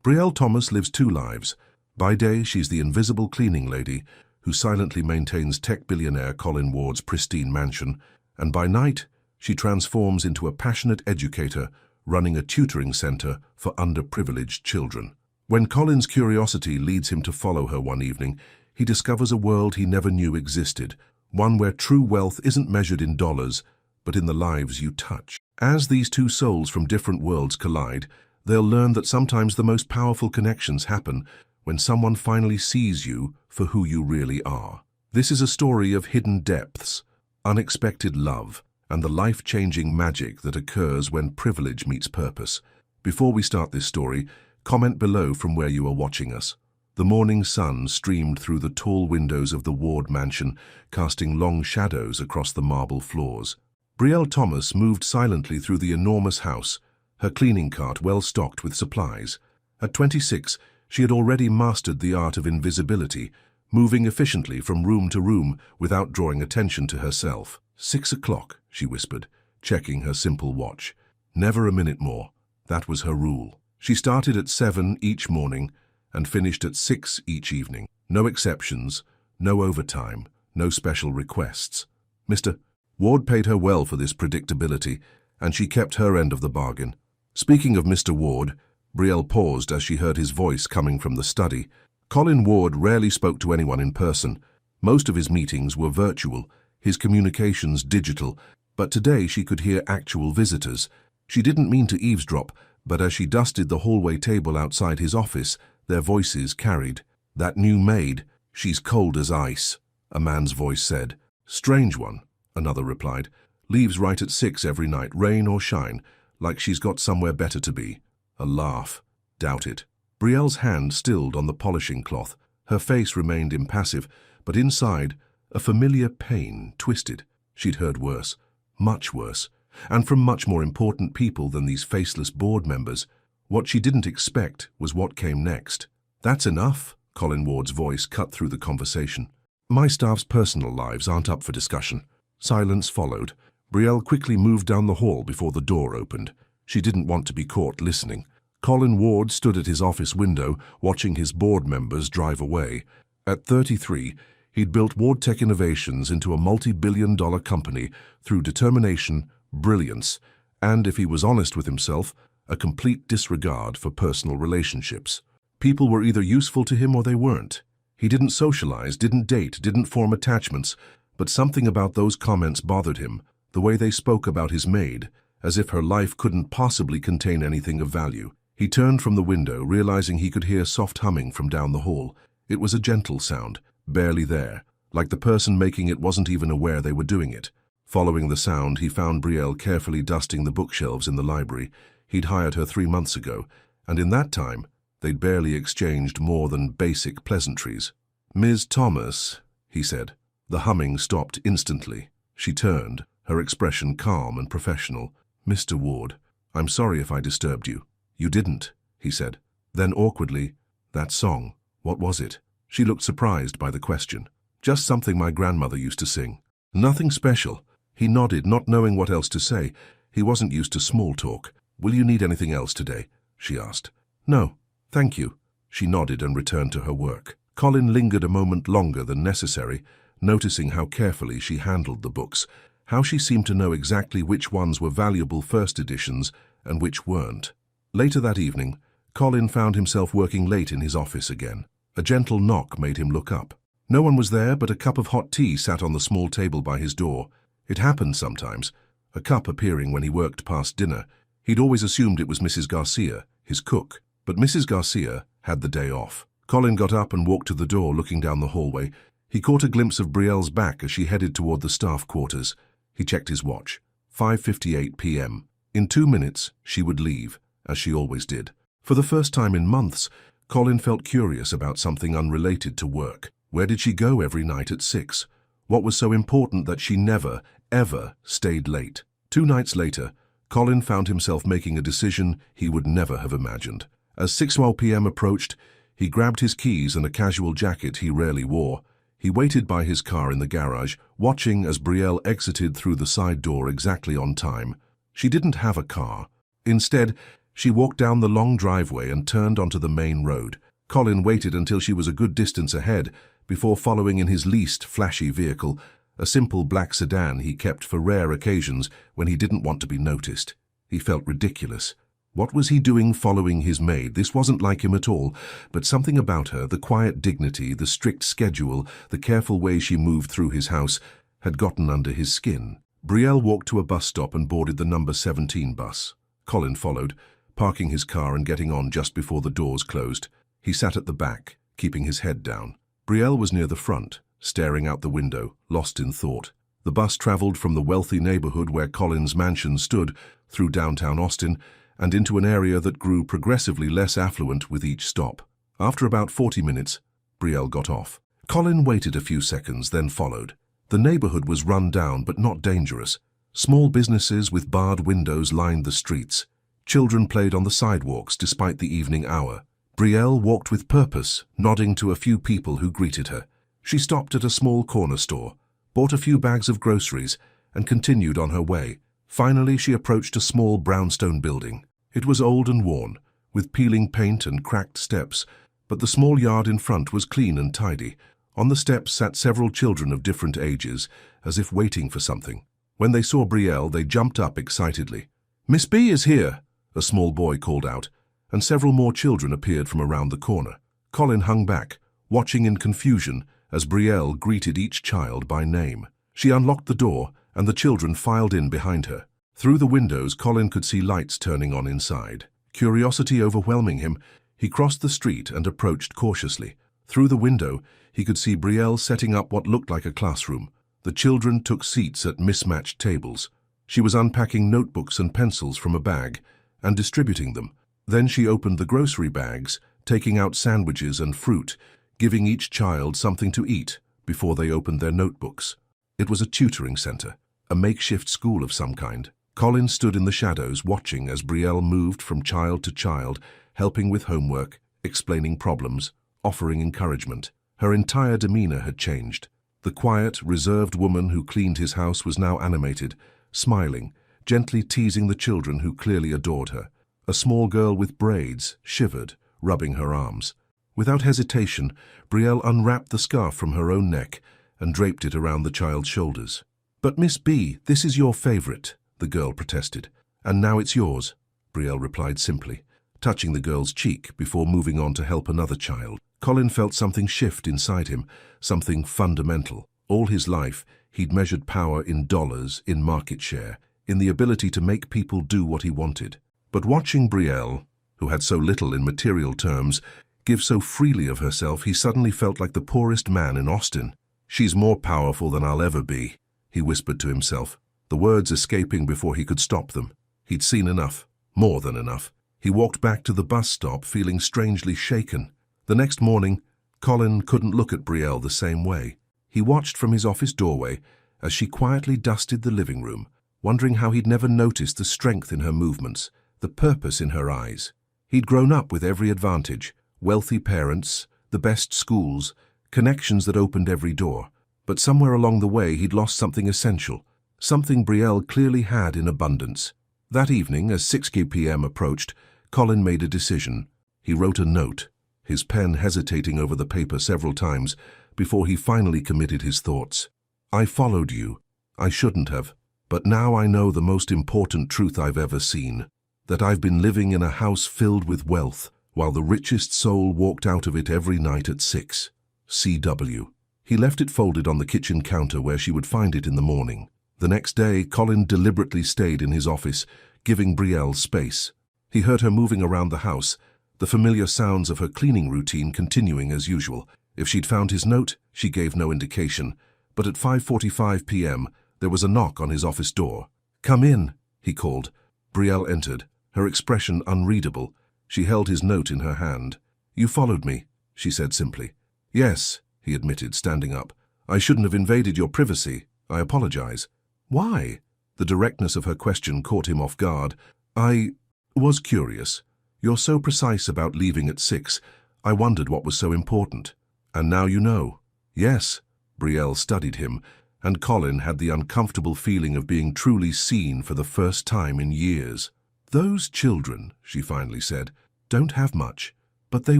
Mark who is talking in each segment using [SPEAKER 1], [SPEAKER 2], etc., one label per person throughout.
[SPEAKER 1] Brielle Thomas lives two lives. By day, she's the invisible cleaning lady who silently maintains tech billionaire Colin Ward's pristine mansion, and by night, she transforms into a passionate educator running a tutoring center for underprivileged children. When Colin's curiosity leads him to follow her one evening, he discovers a world he never knew existed, one where true wealth isn't measured in dollars, but in the lives you touch. As these two souls from different worlds collide, they'll learn that sometimes the most powerful connections happen when someone finally sees you for who you really are. This is a story of hidden depths, unexpected love, and the life-changing magic that occurs when privilege meets purpose. Before we start this story, comment below from where you are watching us. The morning sun streamed through the tall windows of the Ward mansion, casting long shadows across the marble floors. Brielle Thomas moved silently through the enormous house, her cleaning cart well stocked with supplies. At 26, she had already mastered the art of invisibility, moving efficiently from room to room without drawing attention to herself. 6 o'clock, she whispered, checking her simple watch. Never a minute more. That was her rule. She started at 7 each morning and finished at 6 each evening. No exceptions, no overtime, no special requests. Mr. Ward paid her well for this predictability, and she kept her end of the bargain. Speaking of Mr. Ward, Brielle paused as she heard his voice coming from the study. Colin Ward rarely spoke to anyone in person. Most of his meetings were virtual, his communications digital, but today she could hear actual visitors. She didn't mean to eavesdrop, but as she dusted the hallway table outside his office, their voices carried. "That new maid, she's cold as ice," a man's voice said. "Strange one," another replied. "Leaves right at 6 every night, rain or shine, like she's got somewhere better to be." A laugh. "Doubt it." Brielle's hand stilled on the polishing cloth. Her face remained impassive, but inside, a familiar pain twisted. She'd heard worse, much worse, and from much more important people than these faceless board members. What she didn't expect was what came next. "That's enough," Colin Ward's voice cut through the conversation. "My staff's personal lives aren't up for discussion." Silence followed. Brielle quickly moved down the hall before the door opened. She didn't want to be caught listening. Colin Ward stood at his office window, watching his board members drive away. At 33, he'd built Ward Tech Innovations into a multi-billion-dollar company through determination, brilliance, and, if he was honest with himself, a complete disregard for personal relationships. People were either useful to him or they weren't. He didn't socialize, didn't date, didn't form attachments, but something about those comments bothered him, the way they spoke about his maid, as if her life couldn't possibly contain anything of value. He turned from the window, realizing he could hear soft humming from down the hall. It was a gentle sound, barely there, like the person making it wasn't even aware they were doing it. Following the sound, he found Brielle carefully dusting the bookshelves in the library. He'd hired her 3 months ago, and in that time, they'd barely exchanged more than basic pleasantries. "Ms. Thomas," he said. The humming stopped instantly. She turned, her expression calm and professional. "Mr. Ward, I'm sorry if I disturbed you." "You didn't," he said. Then awkwardly, "That song, what was it?" She looked surprised by the question. "Just something my grandmother used to sing." "Nothing special." He nodded, not knowing what else to say. He wasn't used to small talk. "Will you need anything else today?" she asked. "No, thank you." She nodded and returned to her work. Colin lingered a moment longer than necessary, noticing how carefully she handled the books, how she seemed to know exactly which ones were valuable first editions and which weren't. Later that evening, Colin found himself working late in his office again. A gentle knock made him look up. No one was there, but a cup of hot tea sat on the small table by his door. It happened sometimes, a cup appearing when he worked past dinner. He'd always assumed it was Mrs. Garcia, his cook, but Mrs. Garcia had the day off. Colin got up and walked to the door, looking down the hallway. He caught a glimpse of Brielle's back as she headed toward the staff quarters. He checked his watch. 5:58 p.m. In 2 minutes, she would leave, as she always did. For the first time in months, Colin felt curious about something unrelated to work. Where did she go every night at 6? What was so important that she never, ever stayed late? 2 nights later, Colin found himself making a decision he would never have imagined. As 6:12 p.m. approached, he grabbed his keys and a casual jacket he rarely wore. He waited by his car in the garage, watching as Brielle exited through the side door exactly on time. She didn't have a car. Instead, She walked down the long driveway and turned onto the main road. Colin waited until she was a good distance ahead before following in his least flashy vehicle, a simple black sedan he kept for rare occasions when he didn't want to be noticed. He felt ridiculous. What was he doing following his maid? This wasn't like him at all, but something about her, the quiet dignity, the strict schedule, the careful way she moved through his house, had gotten under his skin. Belle walked to a bus stop and boarded the number 17 bus. Colin followed, parking his car and getting on just before the doors closed. He sat at the back, keeping his head down. Belle was near the front, staring out the window, lost in thought. The bus traveled from the wealthy neighborhood where Colin's mansion stood, through downtown Austin, and into an area that grew progressively less affluent with each stop. After about 40 minutes, Belle got off. Colin waited a few seconds, then followed. The neighborhood was run down but not dangerous. Small businesses with barred windows lined the streets. Children played on the sidewalks despite the evening hour. Belle walked with purpose, nodding to a few people who greeted her. She stopped at a small corner store, bought a few bags of groceries, and continued on her way. Finally, she approached a small brownstone building. It was old and worn, with peeling paint and cracked steps, but the small yard in front was clean and tidy. On the steps sat several children of different ages, as if waiting for something. When they saw Belle, they jumped up excitedly. "Miss B is here," a small boy called out, and several more children appeared from around the corner. Colin hung back, watching in confusion as Belle greeted each child by name. She unlocked the door, and the children filed in behind her. Through the windows, Colin could see lights turning on inside. Curiosity overwhelming him, he crossed the street and approached cautiously. Through the window, he could see Belle setting up what looked like a classroom. The children took seats at mismatched tables. She was unpacking notebooks and pencils from a bag and distributing them. Then she opened the grocery bags, taking out sandwiches and fruit, giving each child something to eat before they opened their notebooks. It was a tutoring center, a makeshift school of some kind. Colin stood in the shadows, watching as Belle moved from child to child, helping with homework, explaining problems, offering encouragement. Her entire demeanor had changed. The quiet, reserved woman who cleaned his house was now animated, smiling, gently teasing the children who clearly adored her. A small girl with braids shivered, rubbing her arms. Without hesitation, Belle unwrapped the scarf from her own neck and draped it around the child's shoulders. "But Miss B, this is your favorite," the girl protested. "And now it's yours," Belle replied simply, touching the girl's cheek before moving on to help another child. Colin felt something shift inside him, something fundamental. All his life, he'd measured power in dollars, in market share, in the ability to make people do what he wanted. But watching Belle, who had so little in material terms, give so freely of herself, he suddenly felt like the poorest man in Austin. "She's more powerful than I'll ever be," he whispered to himself, the words escaping before he could stop them. He'd seen enough, more than enough. He walked back to the bus stop, feeling strangely shaken. The next morning, Colin couldn't look at Belle the same way. He watched from his office doorway as she quietly dusted the living room, wondering how he'd never noticed the strength in her movements, the purpose in her eyes. He'd grown up with every advantage, wealthy parents, the best schools, connections that opened every door. But somewhere along the way he'd lost something essential, something Belle clearly had in abundance. That evening, as 6 p.m. approached, Colin made a decision. He wrote a note, his pen hesitating over the paper several times before he finally committed his thoughts. "I followed you. I shouldn't have. But now I know the most important truth I've ever seen, that I've been living in a house filled with wealth, while the richest soul walked out of it every night at 6. C.W." He left it folded on the kitchen counter where she would find it in the morning. The next day, Colin deliberately stayed in his office, giving Belle space. He heard her moving around the house, the familiar sounds of her cleaning routine continuing as usual. If she'd found his note, she gave no indication. But at 5:45 p.m., there was a knock on his office door. "Come in," he called. Belle entered, her expression unreadable. She held his note in her hand. "You followed me," she said simply. "Yes," he admitted, standing up. "I shouldn't have invaded your privacy. I apologize." "Why?" The directness of her question caught him off guard. "I was curious. You're so precise about leaving at 6. I wondered what was so important. And now you know." "Yes." Belle studied him, and Colin had the uncomfortable feeling of being truly seen for the first time in years. "Those children," she finally said, "don't have much, but they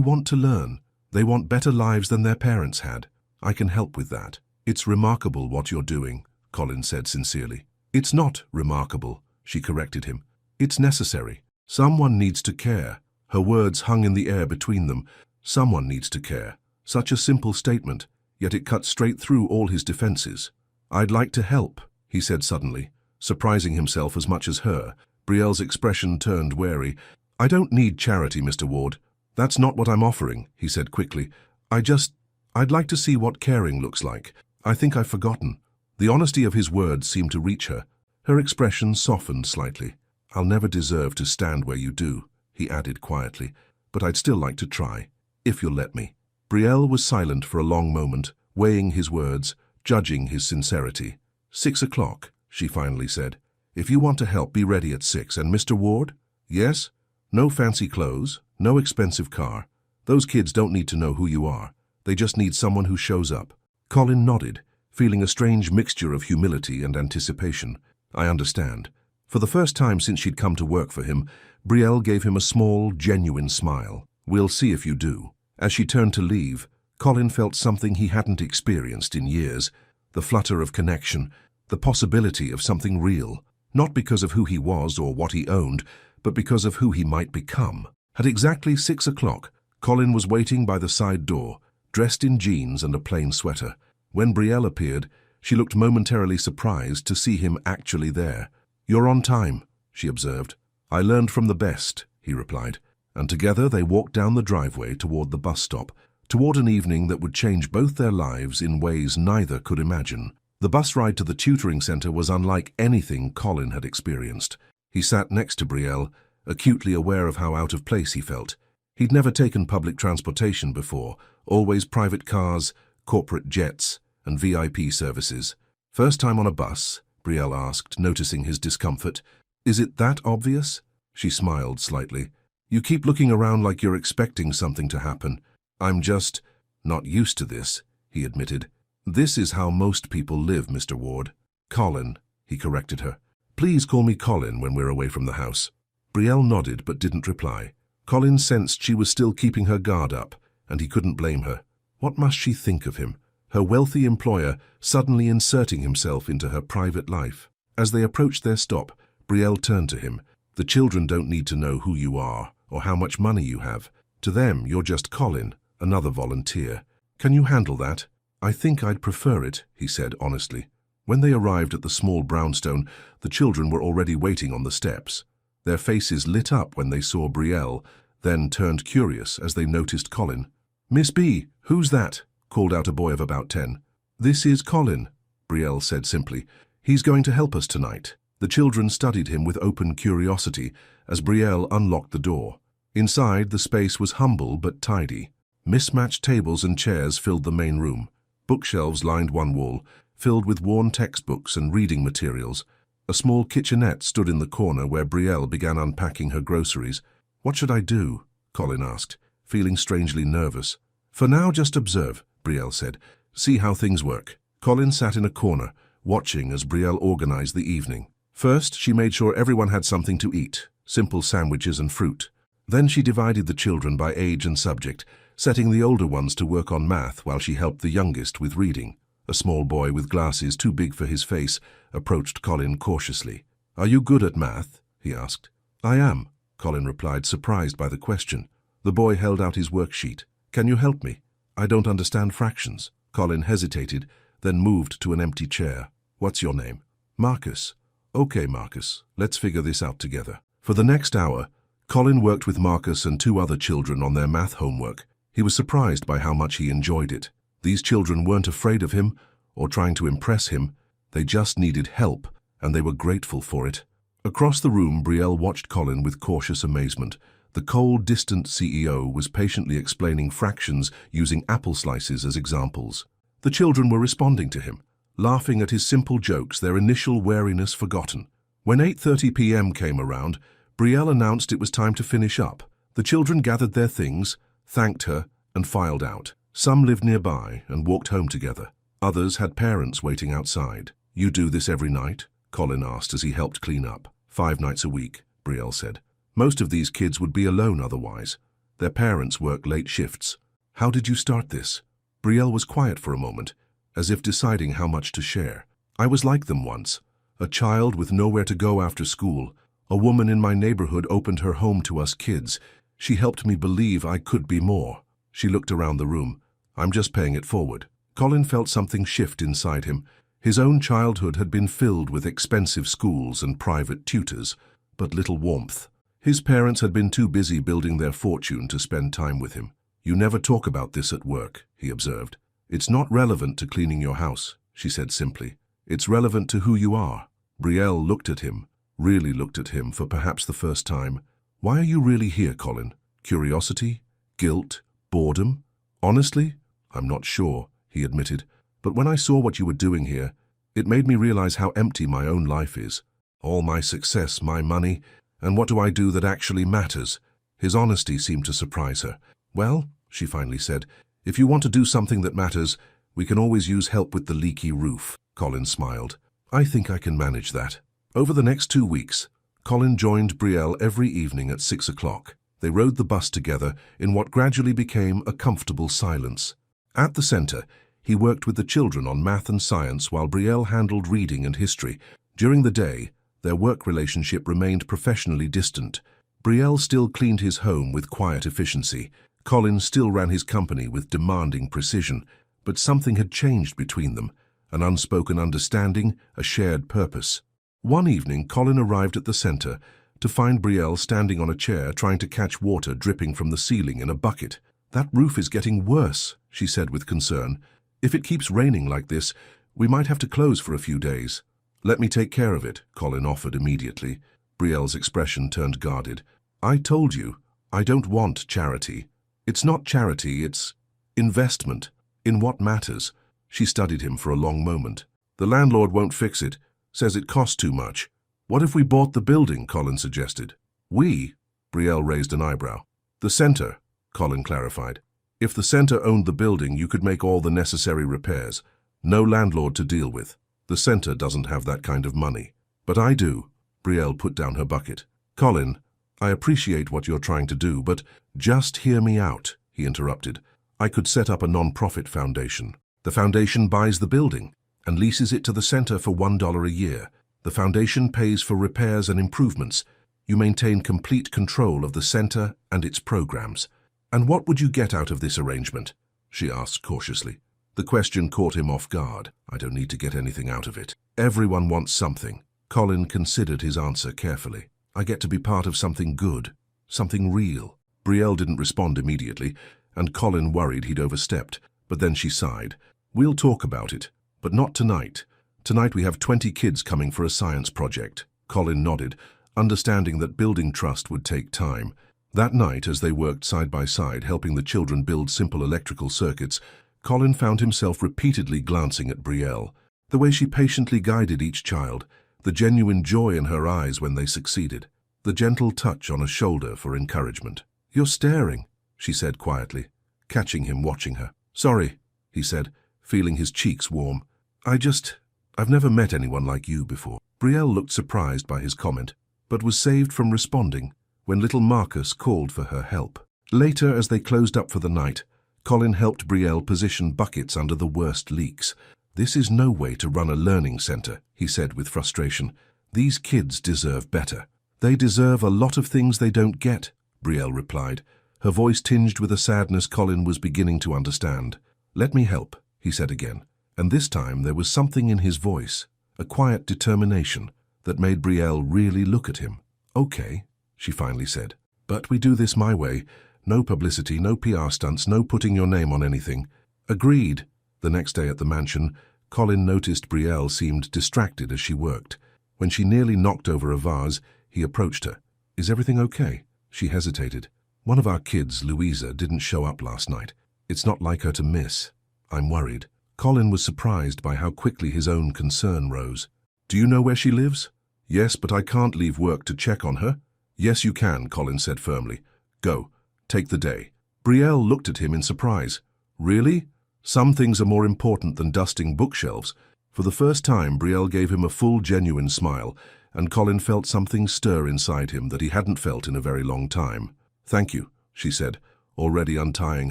[SPEAKER 1] want to learn. They want better lives than their parents had. I can help with that." "It's remarkable what you're doing," Colin said sincerely. "It's not remarkable," she corrected him. "It's necessary. Someone needs to care." Her words hung in the air between them. Someone needs to care. Such a simple statement, yet it cut straight through all his defenses. "I'd like to help," he said suddenly, surprising himself as much as her. Brielle's expression turned wary. "I don't need charity, Mr. Ward. That's not what I'm offering," he said quickly. I'd like to see what caring looks like. I think I've forgotten." The honesty of his words seemed to reach her. Her expression softened slightly. "I'll never deserve to stand where you do," he added quietly, "but I'd still like to try, if you'll let me." Brielle was silent for a long moment, weighing his words, judging his sincerity. "6 o'clock, she finally said. "If you want to help, be ready at 6. And Mr. Ward?" "Yes? No fancy clothes, no expensive car. Those kids don't need to know who you are. They just need someone who shows up." Colin nodded, feeling a strange mixture of humility and anticipation. "I understand." For the first time since she'd come to work for him, Brielle gave him a small, genuine smile. "We'll see if you do." As she turned to leave, Colin felt something he hadn't experienced in years, the flutter of connection, the possibility of something real, not because of who he was or what he owned, but because of who he might become. At exactly 6 o'clock, Colin was waiting by the side door, dressed in jeans and a plain sweater. When Brielle appeared, she looked momentarily surprised to see him actually there. "You're on time," she observed. "I learned from the best," he replied, and together they walked down the driveway toward the bus stop, toward an evening that would change both their lives in ways neither could imagine. The bus ride to the tutoring center was unlike anything Colin had experienced. He sat next to Brielle, acutely aware of how out of place he felt. He'd never taken public transportation before, always private cars, corporate jets, and VIP services. "First time on a bus?" Brielle asked, noticing his discomfort. "Is it that obvious?" She smiled slightly. "You keep looking around like you're expecting something to happen." "I'm just not used to this," he admitted. "This is how most people live, Mr. Ward." "Colin," he corrected her. "Please call me Colin when we're away from the house." Brielle nodded but didn't reply. Colin sensed she was still keeping her guard up, and he couldn't blame her. What must she think of him, her wealthy employer suddenly inserting himself into her private life? As they approached their stop, Brielle turned to him. "The children don't need to know who you are or how much money you have. To them, you're just Colin, another volunteer. Can you handle that?" "I think I'd prefer it," he said honestly. When they arrived at the small brownstone, the children were already waiting on the steps. Their faces lit up when they saw Brielle, then turned curious as they noticed Colin. "Miss B, who's that?" called out a boy of about 10. "This is Colin," Brielle said simply. "He's going to help us tonight." The children studied him with open curiosity as Brielle unlocked the door. Inside, the space was humble but tidy. Mismatched tables and chairs filled the main room. Bookshelves lined one wall, filled with worn textbooks and reading materials. A small kitchenette stood in the corner where Brielle began unpacking her groceries. "What should I do?" Colin asked, feeling strangely nervous. "For now, just observe," Brielle said. "See how things work." Colin sat in a corner, watching as Brielle organized the evening. First, she made sure everyone had something to eat, simple sandwiches and fruit. Then she divided the children by age and subject, setting the older ones to work on math while she helped the youngest with reading. A small boy with glasses too big for his face approached Colin cautiously. "Are you good at math?" he asked. "I am," Colin replied, surprised by the question. The boy held out his worksheet. "Can you help me? I don't understand fractions." Colin hesitated, then moved to an empty chair. "What's your name?" "Marcus." "Okay, Marcus, let's figure this out together." For the next hour, Colin worked with Marcus and 2 other children on their math homework. He was surprised by how much he enjoyed it. These children weren't afraid of him or trying to impress him. They just needed help, and they were grateful for it. Across the room, Brielle watched Colin with cautious amazement. The cold, distant CEO was patiently explaining fractions using apple slices as examples. The children were responding to him, laughing at his simple jokes, their initial wariness forgotten. When 8:30 p.m. came around, Brielle announced it was time to finish up. The children gathered their things, thanked her, and filed out. Some lived nearby and walked home together. Others had parents waiting outside. "You do this every night?" Colin asked as he helped clean up. 5 nights a week, Brielle said. "Most of these kids would be alone otherwise. Their parents work late shifts. How did you start this?" Brielle was quiet for a moment, as if deciding how much to share. "I was like them once. A child with nowhere to go after school. A woman in my neighborhood opened her home to us kids. She helped me believe I could be more." She looked around the room. "I'm just paying it forward." Colin felt something shift inside him. His own childhood had been filled with expensive schools and private tutors, but little warmth. His parents had been too busy building their fortune to spend time with him. "You never talk about this at work," he observed. "It's not relevant to cleaning your house," she said simply. "It's relevant to who you are." Brielle looked at him, really looked at him for perhaps the first time. "Why are you really here, Colin? Curiosity? Guilt? Boredom?" "Honestly, I'm not sure," he admitted. "But when I saw what you were doing here, it made me realize how empty my own life is. All my success, my money, and what do I do that actually matters?" His honesty seemed to surprise her. "Well," she finally said, "if you want to do something that matters, we can always use help with the leaky roof." Colin smiled. "I think I can manage that." Over the next 2 weeks, Colin joined Brielle every evening at 6 o'clock. They rode the bus together in what gradually became a comfortable silence. At the center, he worked with the children on math and science while Brielle handled reading and history. During the day, their work relationship remained professionally distant. Brielle still cleaned his home with quiet efficiency. Colin still ran his company with demanding precision, but something had changed between them, an unspoken understanding, a shared purpose. One evening, Colin arrived at the center to find Brielle standing on a chair trying to catch water dripping from the ceiling in a bucket. "That roof is getting worse," she said with concern. "If it keeps raining like this, we might have to close for a few days." "Let me take care of it," Colin offered immediately. Brielle's expression turned guarded. "I told you, I don't want charity." "It's not charity, it's investment. In what matters?" She studied him for a long moment. "The landlord won't fix it, says it costs too much." "What if we bought the building?" Colin suggested. "We?" Brielle raised an eyebrow. "The center," Colin clarified. "If the center owned the building, you could make all the necessary repairs. No landlord to deal with. The center doesn't have that kind of money." "But I do." Brielle put down her bucket. "Colin, I appreciate what you're trying to do, but just hear me out," he interrupted. "I could set up a non-profit foundation. The foundation buys the building and leases it to the center for $1 a year. The foundation pays for repairs and improvements. You maintain complete control of the center and its programs." "And what would you get out of this arrangement?" she asked cautiously. The question caught him off guard. "I don't need to get anything out of it. Everyone wants something." Colin considered his answer carefully. "I get to be part of something good, something real." Brielle didn't respond immediately, and Colin worried he'd overstepped. But then she sighed. "We'll talk about it, but not tonight. Tonight we have 20 kids coming for a science project." Colin nodded, understanding that building trust would take time. That night, as they worked side by side, helping the children build simple electrical circuits, Colin found himself repeatedly glancing at Brielle. The way she patiently guided each child, the genuine joy in her eyes when they succeeded, the gentle touch on a shoulder for encouragement. "You're staring," she said quietly, catching him watching her. "Sorry," he said, feeling his cheeks warm. I've never met anyone like you before." Brielle looked surprised by his comment, but was saved from responding when little Marcus called for her help. Later, as they closed up for the night, Colin helped Brielle position buckets under the worst leaks. "This is no way to run a learning center," he said with frustration. "These kids deserve better." "They deserve a lot of things they don't get," Brielle replied, her voice tinged with a sadness Colin was beginning to understand. "Let me help," he said again, and this time there was something in his voice, a quiet determination, that made Brielle really look at him. "Okay," she finally said, "but we do this my way. No publicity, no PR stunts, no putting your name on anything." "Agreed." The next day at the mansion, Colin noticed Brielle seemed distracted as she worked. When she nearly knocked over a vase, he approached her. "Is everything okay?" She hesitated. "One of our kids, Louisa, didn't show up last night. It's not like her to miss. I'm worried." Colin was surprised by how quickly his own concern rose. "Do you know where she lives?" "Yes, but I can't leave work to check on her." "Yes, you can," Colin said firmly. "Go. Take the day." Brielle looked at him in surprise. "Really? Some things are more important than dusting bookshelves." For the first time, Brielle gave him a full, genuine smile, and Colin felt something stir inside him that he hadn't felt in a very long time. "Thank you," she said, already untying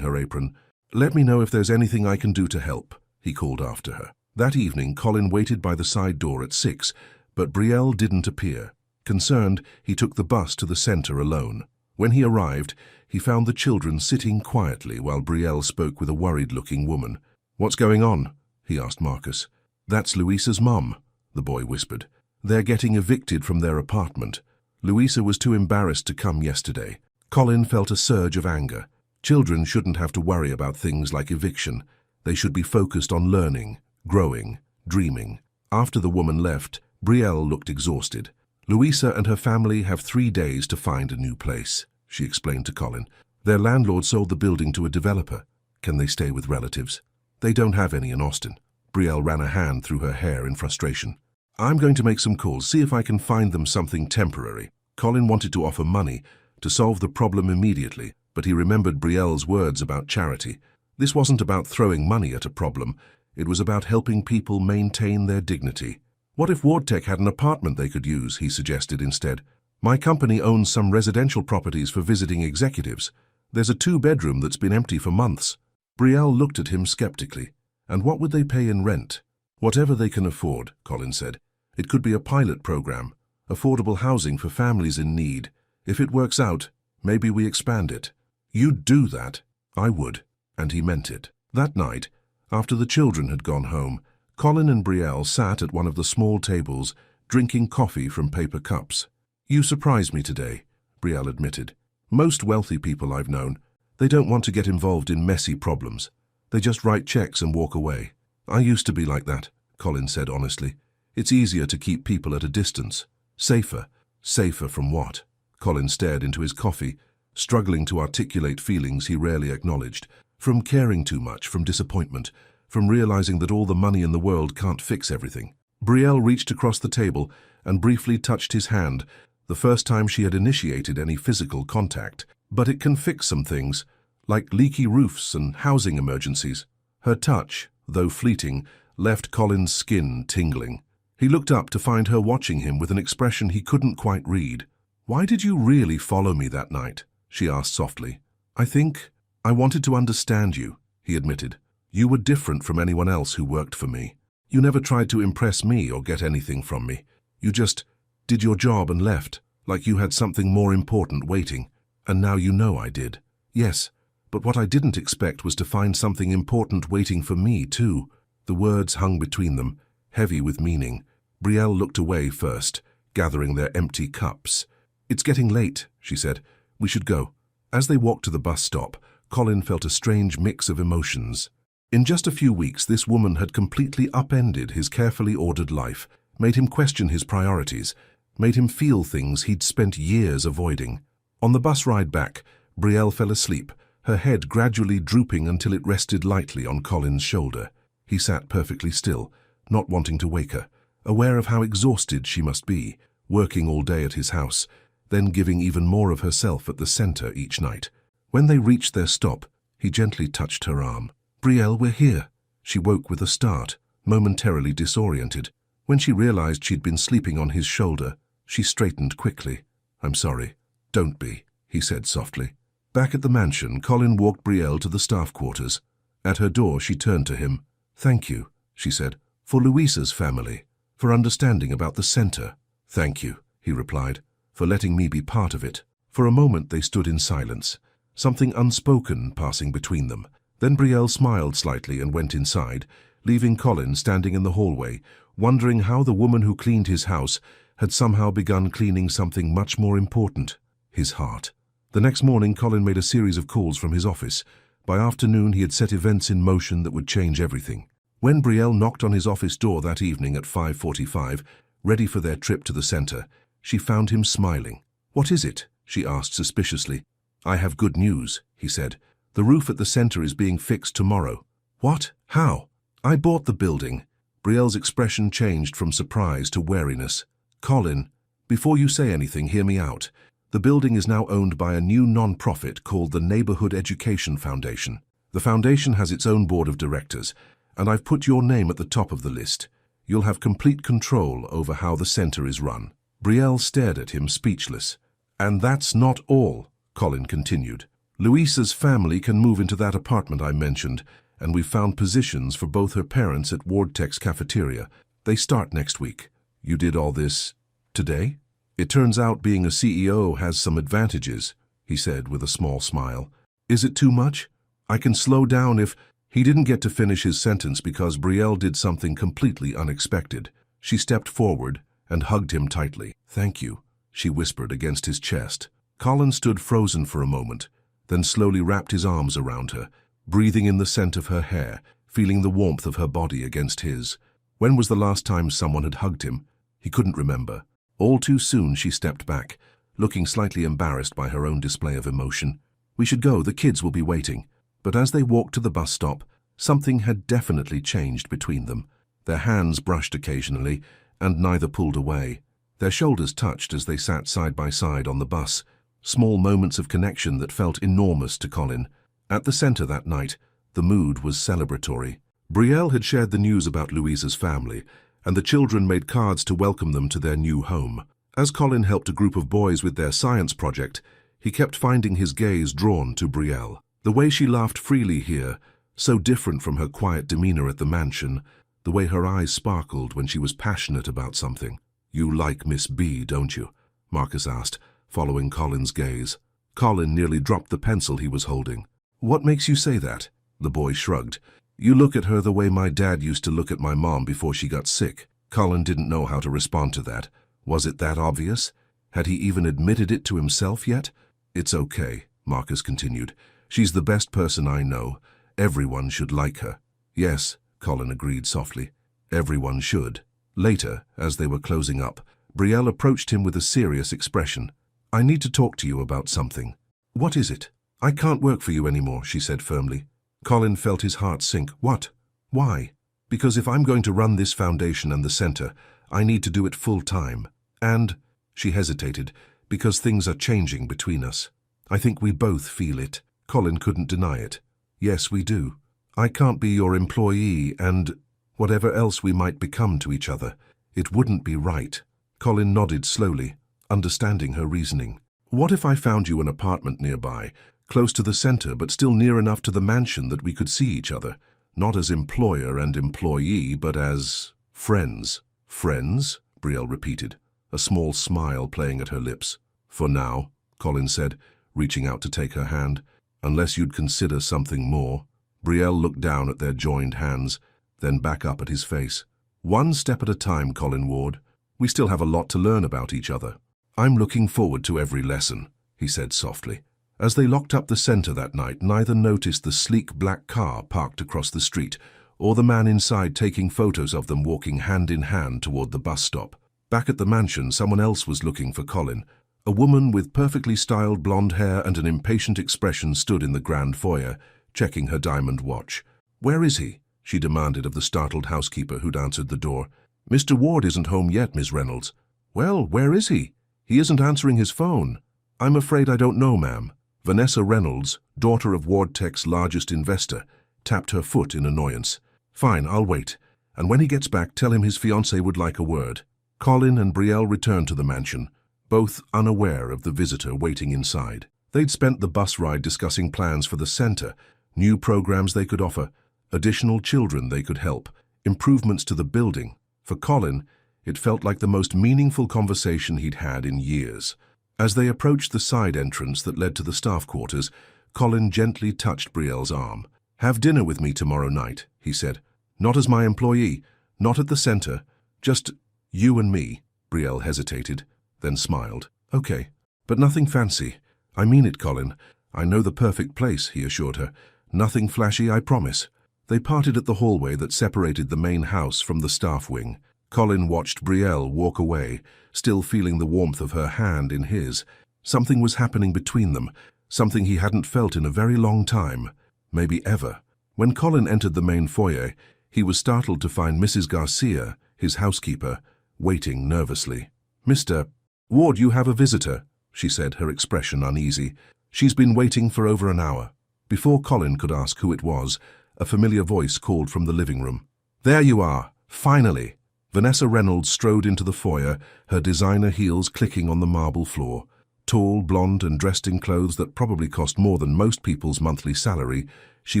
[SPEAKER 1] her apron. "Let me know if there's anything I can do to help," he called after her. That evening, Colin waited by the side door at 6, but Belle didn't appear. Concerned, he took the bus to the centre alone. When he arrived, he found the children sitting quietly while Belle spoke with a worried-looking woman. "What's going on?" he asked Marcus. "That's Louisa's mum," the boy whispered. "They're getting evicted from their apartment. Louisa was too embarrassed to come yesterday." Colin felt a surge of anger. Children shouldn't have to worry about things like eviction. They should be focused on learning, growing, dreaming. After the woman left, Belle looked exhausted. "Louisa and her family have 3 days to find a new place," she explained to Colin. "Their landlord sold the building to a developer. Can they stay with relatives? They don't have any in Austin." Belle ran a hand through her hair in frustration. "I'm going to make some calls, see if I can find them something temporary." Colin wanted to offer money to solve the problem immediately, but he remembered Brielle's words about charity. This wasn't about throwing money at a problem. It was about helping people maintain their dignity. "What if WardTech had an apartment they could use?" he suggested instead. "My company owns some residential properties for visiting executives. There's a 2-bedroom that's been empty for months." Belle looked at him skeptically. "And what would they pay in rent?" "Whatever they can afford," Colin said. "It could be a pilot program, affordable housing for families in need. If it works out, maybe we expand it." "You'd do that?" "I would." And he meant it. That night, after the children had gone home, Colin and Belle sat at one of the small tables, drinking coffee from paper cups. "You surprised me today," Belle admitted. "Most wealthy people I've known, they don't want to get involved in messy problems. They just write checks and walk away. I used to be like that," Colin said honestly. "It's easier to keep people at a distance. Safer." "Safer from what?" Colin stared into his coffee, struggling to articulate feelings he rarely acknowledged. "From caring too much, from disappointment, from realizing that all the money in the world can't fix everything." Belle reached across the table and briefly touched his hand, the first time she had initiated any physical contact. "But it can fix some things, like leaky roofs and housing emergencies." Her touch, though fleeting, left Colin's skin tingling. He looked up to find her watching him with an expression he couldn't quite read. "Why did you really follow me that night?" she asked softly. "I think I wanted to understand you," he admitted. "You were different from anyone else who worked for me. You never tried to impress me or get anything from me. You just did your job and left, like you had something more important waiting. And now you know I did." "Yes, but what I didn't expect was to find something important waiting for me, too." The words hung between them, heavy with meaning. Belle looked away first, gathering their empty cups. "It's getting late," she said. "We should go." As they walked to the bus stop, Colin felt a strange mix of emotions. In just a few weeks, this woman had completely upended his carefully ordered life, made him question his priorities, made him feel things he'd spent years avoiding. On the bus ride back, Belle fell asleep, her head gradually drooping until it rested lightly on Colin's shoulder. He sat perfectly still, not wanting to wake her, aware of how exhausted she must be, working all day at his house, then giving even more of herself at the centre each night. When they reached their stop, he gently touched her arm. "Belle, we're here." She woke with a start, momentarily disoriented. When she realized she'd been sleeping on his shoulder, she straightened quickly. "I'm sorry." "Don't be," he said softly. Back at the mansion, Colin walked Belle to the staff quarters. At her door, she turned to him. "Thank you," she said, "for Louisa's family, for understanding about the centre." "Thank you," he replied, "for letting me be part of it." For a moment they stood in silence, something unspoken passing between them. Then Belle smiled slightly and went inside, leaving Colin standing in the hallway, wondering how the woman who cleaned his house had somehow begun cleaning something much more important, his heart. The next morning, Colin made a series of calls from his office. By afternoon, he had set events in motion that would change everything. When Belle knocked on his office door that evening at 5:45, ready for their trip to the centre, she found him smiling. "What is it?" she asked suspiciously. "I have good news," he said. "The roof at the centre is being fixed tomorrow." "What? How?" "I bought the building." Brielle's expression changed from surprise to wariness. "Colin, before you say anything, hear me out. The building is now owned by a new non-profit called the Neighborhood Education Foundation. The foundation has its own board of directors, and I've put your name at the top of the list. You'll have complete control over how the centre is run." Brielle stared at him, speechless. "And that's not all," Colin continued. "Louisa's family can move into that apartment I mentioned, and we've found positions for both her parents at Wardtech's cafeteria. They start next week." "You did all this today?" "It turns out being a CEO has some advantages," he said with a small smile. "Is it too much? I can slow down if—" He didn't get to finish his sentence because Brielle did something completely unexpected. She stepped forward and hugged him tightly. "Thank you," she whispered against his chest. Colin stood frozen for a moment, then slowly wrapped his arms around her, breathing in the scent of her hair, feeling the warmth of her body against his. When was the last time someone had hugged him? He couldn't remember. All too soon she stepped back, looking slightly embarrassed by her own display of emotion. "We should go, the kids will be waiting." But as they walked to the bus stop, something had definitely changed between them. Their hands brushed occasionally, and neither pulled away. Their shoulders touched as they sat side by side on the bus, small moments of connection that felt enormous to Colin. At the center that night, the mood was celebratory. Brielle had shared the news about Louisa's family, and the children made cards to welcome them to their new home. As Colin helped a group of boys with their science project, he kept finding his gaze drawn to Brielle. The way she laughed freely here, so different from her quiet demeanor at the mansion, the way her eyes sparkled when she was passionate about something. "You like Miss B, don't you?" Marcus asked, following Colin's gaze. Colin nearly dropped the pencil he was holding. "What makes you say that?" The boy shrugged. "You look at her the way my dad used to look at my mom before she got sick." Colin didn't know how to respond to that. Was it that obvious? Had he even admitted it to himself yet? "It's okay," Marcus continued. "She's the best person I know. Everyone should like her." "Yes," Colin agreed softly. "Everyone should." Later, as they were closing up, Brielle approached him with a serious expression. "I need to talk to you about something." "What is it?" "I can't work for you anymore," she said firmly. Colin felt his heart sink. "What? Why?" "Because if I'm going to run this foundation and the center, I need to do it full time. And," she hesitated, "because things are changing between us. I think we both feel it." Colin couldn't deny it. "Yes, we do. I can't be your employee and whatever else we might become to each other. It wouldn't be right." Colin nodded slowly, understanding her reasoning. "What if I found you an apartment nearby, close to the center but still near enough to the mansion that we could see each other, not as employer and employee, but as friends?" "Friends?" Brielle repeated, a small smile playing at her lips. "For now," Colin said, reaching out to take her hand. "Unless you'd consider something more." Brielle looked down at their joined hands, then back up at his face. "One step at a time, Colin Ward. We still have a lot to learn about each other." "I'm looking forward to every lesson," he said softly. As they locked up the center that night, neither noticed the sleek black car parked across the street, or the man inside taking photos of them walking hand in hand toward the bus stop. Back at the mansion, someone else was looking for Colin. A woman with perfectly styled blonde hair and an impatient expression stood in the grand foyer, checking her diamond watch. "Where is he?" she demanded of the startled housekeeper who'd answered the door. "Mr. Ward isn't home yet, Miss Reynolds." "Well, where is he? He isn't answering his phone." "I'm afraid I don't know, ma'am." Vanessa Reynolds, daughter of Wardtech's largest investor, tapped her foot in annoyance. "Fine, I'll wait. And when he gets back, tell him his fiancée would like a word." Colin and Brielle returned to the mansion, both unaware of the visitor waiting inside. They'd spent the bus ride discussing plans for the center, new programs they could offer, additional children they could help, improvements to the building. For Colin, it felt like the most meaningful conversation he'd had in years. As they approached the side entrance that led to the staff quarters, Colin gently touched Brielle's arm. "Have dinner with me tomorrow night," he said. "Not as my employee, not at the center, just you and me." Brielle hesitated, then smiled. "Okay, but nothing fancy. I mean it, Colin. I know the perfect place," he assured her. "Nothing flashy, I promise." They parted at the hallway that separated the main house from the staff wing. Colin watched Brielle walk away, still feeling the warmth of her hand in his. Something was happening between them, something he hadn't felt in a very long time, maybe ever. When Colin entered the main foyer, he was startled to find Mrs. Garcia, his housekeeper, waiting nervously. "Mr. Ward, you have a visitor," she said, her expression uneasy. "She's been waiting for over an hour." Before Colin could ask who it was, a familiar voice called from the living room. "There you are, finally." Vanessa Reynolds strode into the foyer, her designer heels clicking on the marble floor. Tall, blonde, and dressed in clothes that probably cost more than most people's monthly salary, she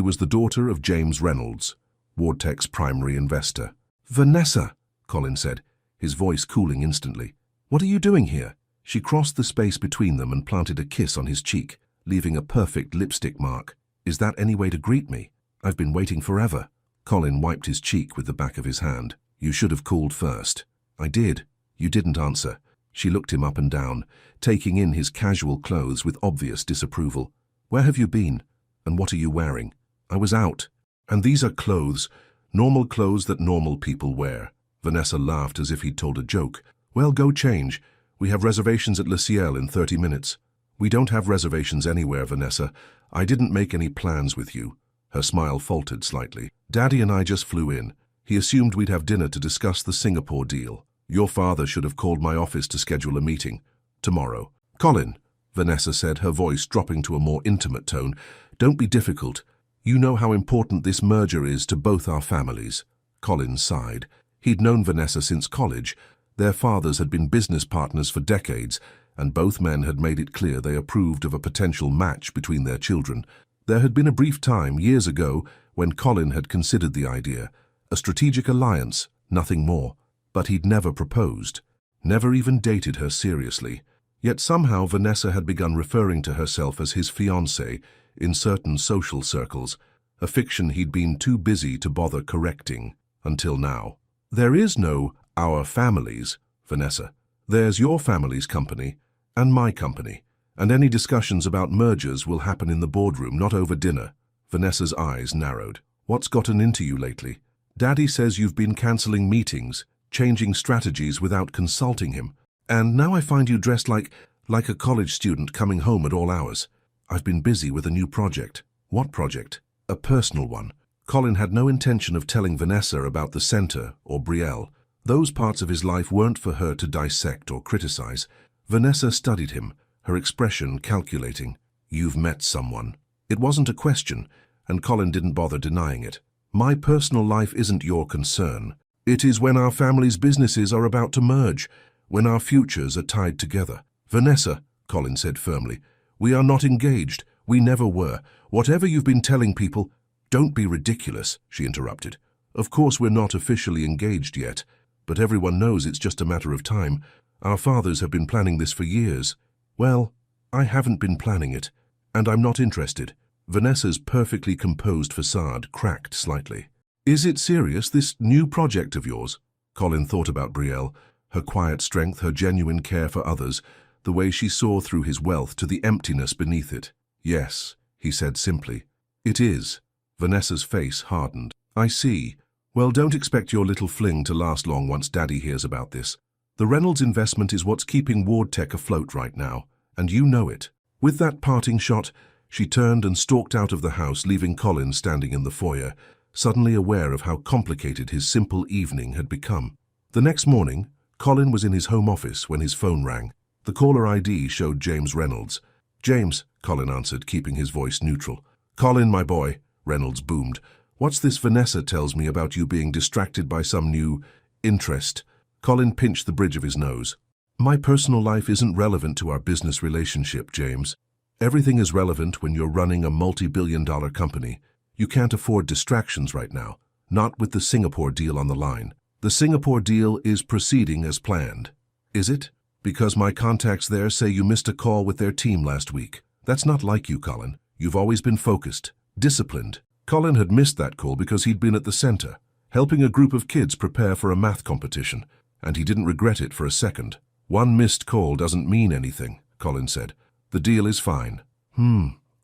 [SPEAKER 1] was the daughter of James Reynolds, WardTech's primary investor. "Vanessa," Colin said, his voice cooling instantly. "What are you doing here?" She crossed the space between them and planted a kiss on his cheek, leaving a perfect lipstick mark. "Is that any way to greet me? I've been waiting forever." Colin wiped his cheek with the back of his hand. "You should have called first." "I did. You didn't answer." She looked him up and down, taking in his casual clothes with obvious disapproval. "Where have you been? And what are you wearing?" "I was out. And these are clothes. Normal clothes that normal people wear." Vanessa laughed as if he'd told a joke. "Well, go change. We have reservations at Le Ciel in 30 minutes. "We don't have reservations anywhere, Vanessa. I didn't make any plans with you." Her smile faltered slightly. "Daddy and I just flew in. He assumed we'd have dinner to discuss the Singapore deal. Your father should have called my office to schedule a meeting. Tomorrow." "Colin," Vanessa said, her voice dropping to a more intimate tone, "don't be difficult. You know how important this merger is to both our families." Colin sighed. He'd known Vanessa since college. Their fathers had been business partners for decades, and both men had made it clear they approved of a potential match between their children. There had been a brief time, years ago, when Colin had considered the idea. A strategic alliance, nothing more. But he'd never proposed. Never even dated her seriously. Yet somehow Vanessa had begun referring to herself as his fiancée in certain social circles, a fiction he'd been too busy to bother correcting, until now. "There is no our families, Vanessa. There's your family's company and my company, and any discussions about mergers will happen in the boardroom, not over dinner." Vanessa's eyes narrowed. "What's gotten into you lately? Daddy says you've been cancelling meetings, changing strategies without consulting him, and now I find you dressed like a college student coming home at all hours." "I've been busy with a new project." "What project?" "A personal one." Colin had no intention of telling Vanessa about the center or Belle. Those parts of his life weren't for her to dissect or criticize. Vanessa studied him, her expression calculating. "You've met someone." It wasn't a question, and Colin didn't bother denying it. "My personal life isn't your concern. It is when our family's businesses are about to merge, when our futures are tied together." "Vanessa," Colin said firmly, "we are not engaged. We never were. Whatever you've been telling people—" "Don't be ridiculous," she interrupted. "Of course we're not officially engaged yet, but everyone knows it's just a matter of time. Our fathers have been planning this for years." "Well, I haven't been planning it, and I'm not interested." Vanessa's perfectly composed facade cracked slightly. "Is it serious, this new project of yours?" Colin thought about Belle, her quiet strength, her genuine care for others, the way she saw through his wealth to the emptiness beneath it. "Yes," he said simply. "It is." Vanessa's face hardened. "I see. Well, don't expect your little fling to last long once Daddy hears about this. The Reynolds investment is what's keeping WardTech afloat right now, and you know it." With that parting shot, she turned and stalked out of the house, leaving Colin standing in the foyer, suddenly aware of how complicated his simple evening had become. The next morning, Colin was in his home office when his phone rang. The caller ID showed James Reynolds. "James," Colin answered, keeping his voice neutral. "Colin, my boy," Reynolds boomed. "What's this Vanessa tells me about you being distracted by some new interest?" Colin pinched the bridge of his nose. "My personal life isn't relevant to our business relationship, James. Everything is relevant when you're running a multi-billion-dollar company. You can't afford distractions right now, not with the Singapore deal on the line. The Singapore deal is proceeding as planned." "Is it? Because my contacts there say you missed a call with their team last week." "That's not like you, Colin. You've always been focused, disciplined." Colin had missed that call because he'd been at the center, helping a group of kids prepare for a math competition, and he didn't regret it for a second. "One missed call doesn't mean anything," Colin said. "The deal is fine."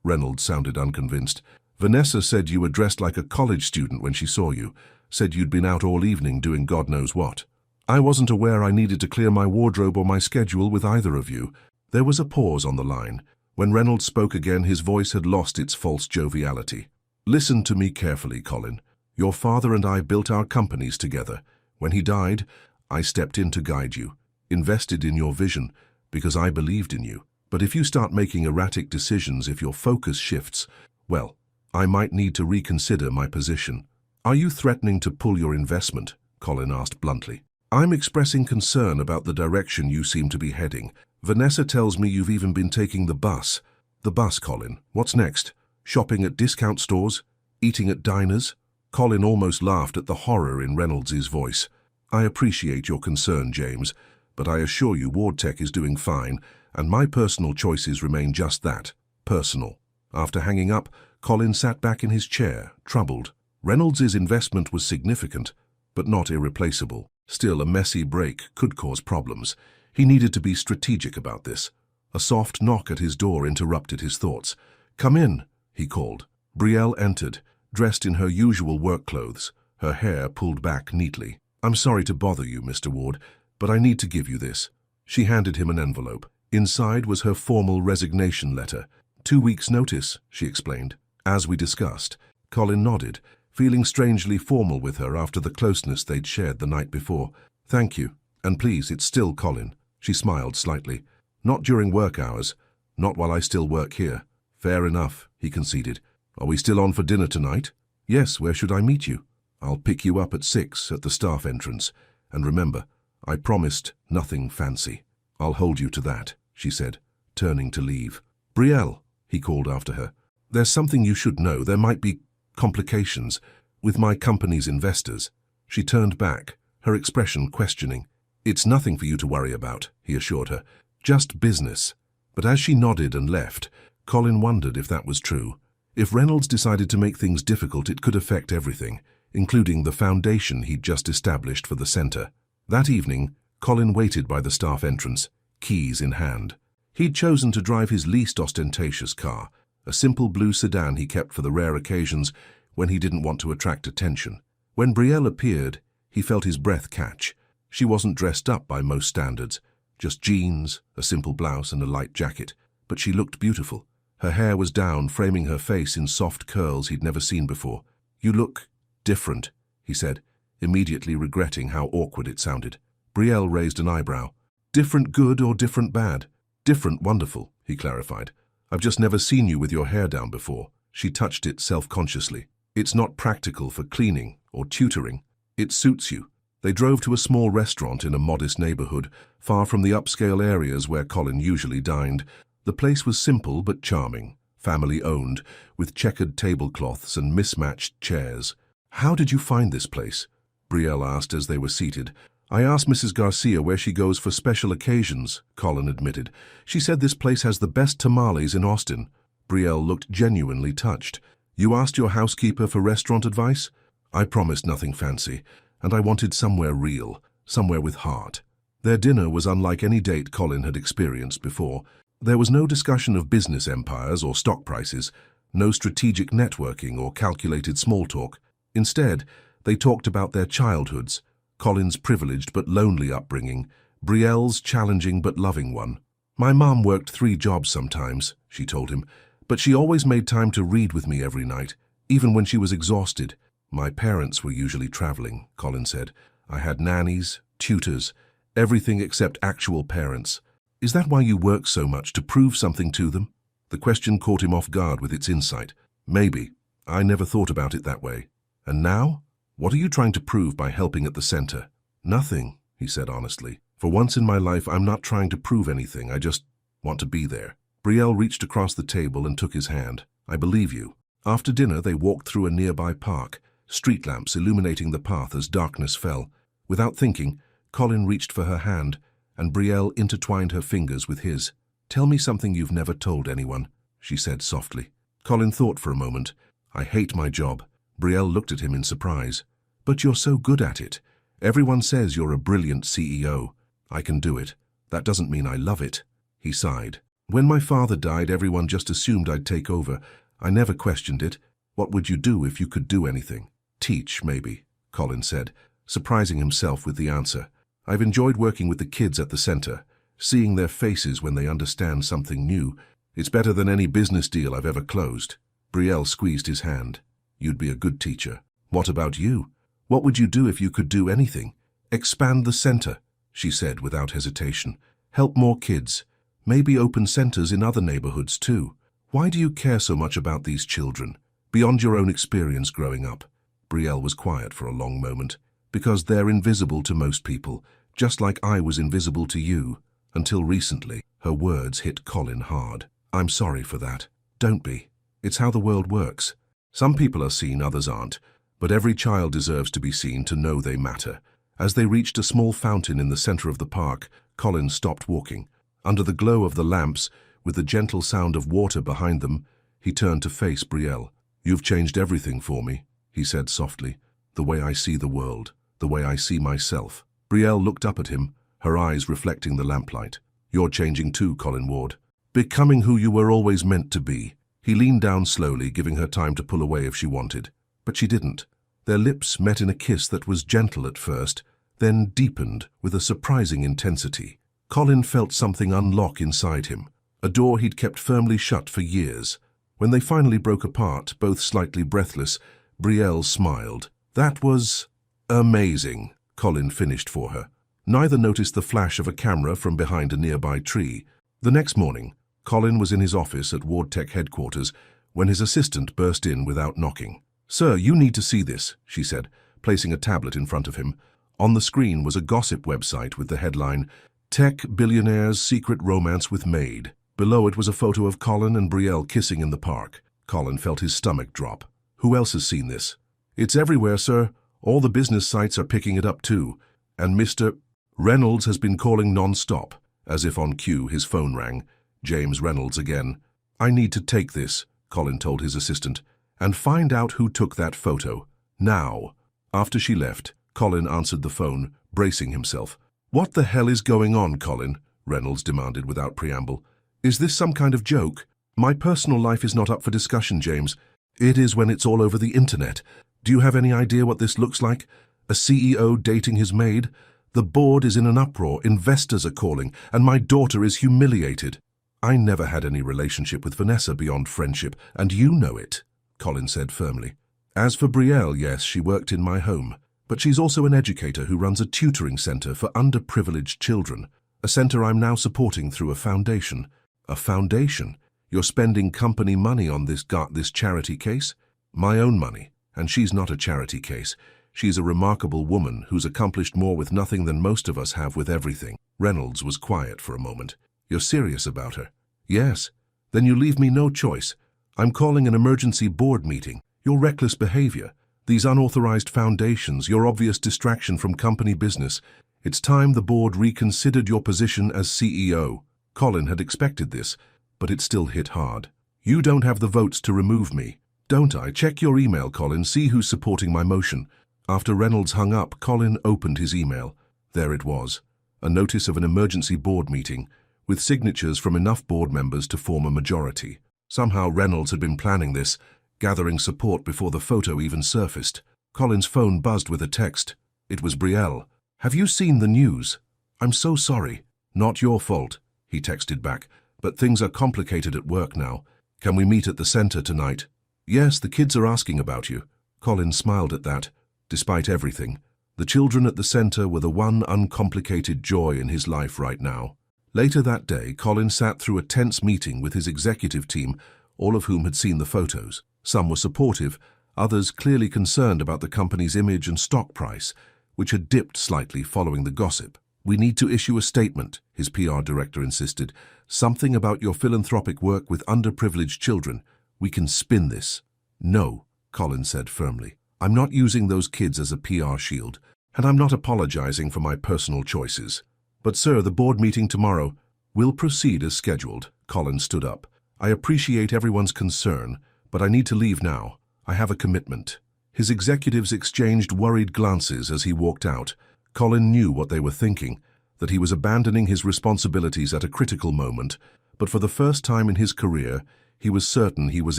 [SPEAKER 1] Reynolds sounded unconvinced. "Vanessa said you were dressed like a college student when she saw you, said you'd been out all evening doing God knows what. I wasn't aware I needed to clear my wardrobe or my schedule with either of you." There was a pause on the line. When Reynolds spoke again, his voice had lost its false joviality. "Listen to me carefully, Colin. Your father and I built our companies together. When he died, I stepped in to guide you, invested in your vision, because I believed in you. But if you start making erratic decisions, if your focus shifts, well, I might need to reconsider my position." "Are you threatening to pull your investment?" Colin asked bluntly. I'm expressing concern about the direction you seem to be heading. Vanessa tells me you've even been taking the bus. The bus, Colin. What's next? Shopping at discount stores? Eating at diners? Colin almost laughed at the horror in Reynolds's voice. I appreciate your concern, James, but I assure you WardTech is doing fine, and my personal choices remain just that, personal. After hanging up, Colin sat back in his chair, troubled. Reynolds's investment was significant, but not irreplaceable. Still, a messy break could cause problems. He needed to be strategic about this. A soft knock at his door interrupted his thoughts. "Come in," he called. Belle entered, dressed in her usual work clothes, her hair pulled back neatly. "I'm sorry to bother you, Mr. Ward, but I need to give you this." She handed him an envelope. Inside was her formal resignation letter. 2 weeks' notice, she explained. As we discussed. Colin nodded, feeling strangely formal with her after the closeness they'd shared the night before. "Thank you. And please, it's still Colin." She smiled slightly. "Not during work hours. Not while I still work here." "Fair enough," he conceded. "Are we still on for dinner tonight?" "Yes, where should I meet you?" "I'll pick you up at 6 at the staff entrance. And remember, I promised nothing fancy." "I'll hold you to that," she said, turning to leave. "Belle," he called after her. "There's something you should know. There might be complications with my company's investors." She turned back, her expression questioning. "It's nothing for you to worry about," he assured her. "Just business." But as she nodded and left, Colin wondered if that was true. If Reynolds decided to make things difficult, it could affect everything, including the foundation he'd just established for the centre. That evening, Colin waited by the staff entrance, keys in hand. He'd chosen to drive his least ostentatious car, a simple blue sedan he kept for the rare occasions when he didn't want to attract attention. When Belle appeared, he felt his breath catch. She wasn't dressed up by most standards, just jeans, a simple blouse and a light jacket, but she looked beautiful. Her hair was down, framing her face in soft curls he'd never seen before. "You look different," he said, immediately regretting how awkward it sounded. Belle raised an eyebrow. "Different good or different bad?" "Different wonderful," he clarified. "I've just never seen you with your hair down before." She touched it self-consciously. "It's not practical for cleaning or tutoring. It suits you." They drove to a small restaurant in a modest neighborhood, far from the upscale areas where Colin usually dined. The place was simple but charming, family-owned, with checkered tablecloths and mismatched chairs. "How did you find this place?" Belle asked as they were seated. "I asked Mrs. Garcia where she goes for special occasions," Colin admitted. "She said this place has the best tamales in Austin." Belle looked genuinely touched. "You asked your housekeeper for restaurant advice?" "I promised nothing fancy, and I wanted somewhere real, somewhere with heart." Their dinner was unlike any date Colin had experienced before. There was no discussion of business empires or stock prices, no strategic networking or calculated small talk. Instead, they talked about their childhoods, Colin's privileged but lonely upbringing, Brielle's challenging but loving one. "My mom worked 3 jobs sometimes," she told him, "but she always made time to read with me every night, even when she was exhausted." "My parents were usually traveling," Colin said. "I had nannies, tutors, everything except actual parents." "Is that why you work so much, to prove something to them?" The question caught him off guard with its insight. "Maybe. I never thought about it that way." "And now? What are you trying to prove by helping at the center?" "Nothing," he said honestly. "For once in my life, I'm not trying to prove anything. I just want to be there." Belle reached across the table and took his hand. "I believe you." After dinner, they walked through a nearby park, street lamps illuminating the path as darkness fell. Without thinking, Colin reached for her hand, and Belle intertwined her fingers with his. "Tell me something you've never told anyone," she said softly. Colin thought for a moment. "I hate my job." Belle looked at him in surprise. "But you're so good at it. Everyone says you're a brilliant CEO." "I can do it. That doesn't mean I love it." He sighed. "When my father died, everyone just assumed I'd take over. I never questioned it. What would you do if you could do anything?" "Teach, maybe," Colin said, surprising himself with the answer. "I've enjoyed working with the kids at the center, seeing their faces when they understand something new. It's better than any business deal I've ever closed." Belle squeezed his hand. "You'd be a good teacher." "What about you? What would you do if you could do anything?" "Expand the center," she said without hesitation. "Help more kids. Maybe open centers in other neighborhoods too." "Why do you care so much about these children, beyond your own experience growing up?" Belle was quiet for a long moment. Because they're invisible to most people, just like I was invisible to you, until recently. Her words hit Colin hard. I'm sorry for that. Don't be. It's how the world works. Some people are seen, others aren't, but every child deserves to be seen to know they matter. As they reached a small fountain in the center of the park, Colin stopped walking. Under the glow of the lamps, with the gentle sound of water behind them, he turned to face Belle. You've changed everything for me, he said softly. The way I see the world, the way I see myself. Belle looked up at him, her eyes reflecting the lamplight. You're changing too, Colin Ward. Becoming who you were always meant to be. He leaned down slowly, giving her time to pull away if she wanted. But she didn't. Their lips met in a kiss that was gentle at first, then deepened with a surprising intensity. Colin felt something unlock inside him, a door he'd kept firmly shut for years. When they finally broke apart, both slightly breathless, Belle smiled. That was amazing, Colin finished for her. Neither noticed the flash of a camera from behind a nearby tree. The next morning, Colin was in his office at WardTech headquarters when his assistant burst in without knocking. Sir, you need to see this, she said, placing a tablet in front of him. On the screen was a gossip website with the headline, Tech Billionaire's Secret Romance with Maid. Below it was a photo of Colin and Belle kissing in the park. Colin felt his stomach drop. Who else has seen this? It's everywhere, sir. All the business sites are picking it up too. And Mr. Reynolds has been calling non-stop. As if on cue, his phone rang. James Reynolds again. I need to take this, Colin told his assistant, and find out who took that photo. Now. After she left, Colin answered the phone, bracing himself. What the hell is going on, Colin? Reynolds demanded without preamble. Is this some kind of joke? My personal life is not up for discussion, James. It is when it's all over the internet. Do you have any idea what this looks like? A CEO dating his maid? The board is in an uproar, investors are calling, and my daughter is humiliated. I never had any relationship with Vanessa beyond friendship, and you know it, Colin said firmly. As for Belle, yes, she worked in my home, but she's also an educator who runs a tutoring center for underprivileged children, a center I'm now supporting through a foundation. A foundation? You're spending company money on this charity case? My own money, and she's not a charity case. She's a remarkable woman who's accomplished more with nothing than most of us have with everything. Reynolds was quiet for a moment. You're serious about her? Yes. Then you leave me no choice. I'm calling an emergency board meeting. Your reckless behavior, these unauthorized foundations, your obvious distraction from company business. It's time the board reconsidered your position as CEO. Colin had expected this, but it still hit hard. You don't have the votes to remove me. Don't I? Check your email, Colin. See who's supporting my motion. After Reynolds hung up, Colin opened his email. There it was. A notice of an emergency board meeting, with signatures from enough board members to form a majority. Somehow Reynolds had been planning this, gathering support before the photo even surfaced. Colin's phone buzzed with a text. It was Belle. Have you seen the news? I'm so sorry. Not your fault, he texted back, but things are complicated at work now. Can we meet at the center tonight? Yes, the kids are asking about you. Colin smiled at that. Despite everything, the children at the center were the one uncomplicated joy in his life right now. Later that day, Colin sat through a tense meeting with his executive team, all of whom had seen the photos. Some were supportive, others clearly concerned about the company's image and stock price, which had dipped slightly following the gossip. We need to issue a statement, his PR director insisted. Something about your philanthropic work with underprivileged children. We can spin this. No, Colin said firmly. I'm not using those kids as a PR shield, and I'm not apologizing for my personal choices. But sir, the board meeting tomorrow will proceed as scheduled. Colin stood up. I appreciate everyone's concern, but I need to leave now. I have a commitment. His executives exchanged worried glances as he walked out. Colin knew what they were thinking, that he was abandoning his responsibilities at a critical moment, but for the first time in his career, he was certain he was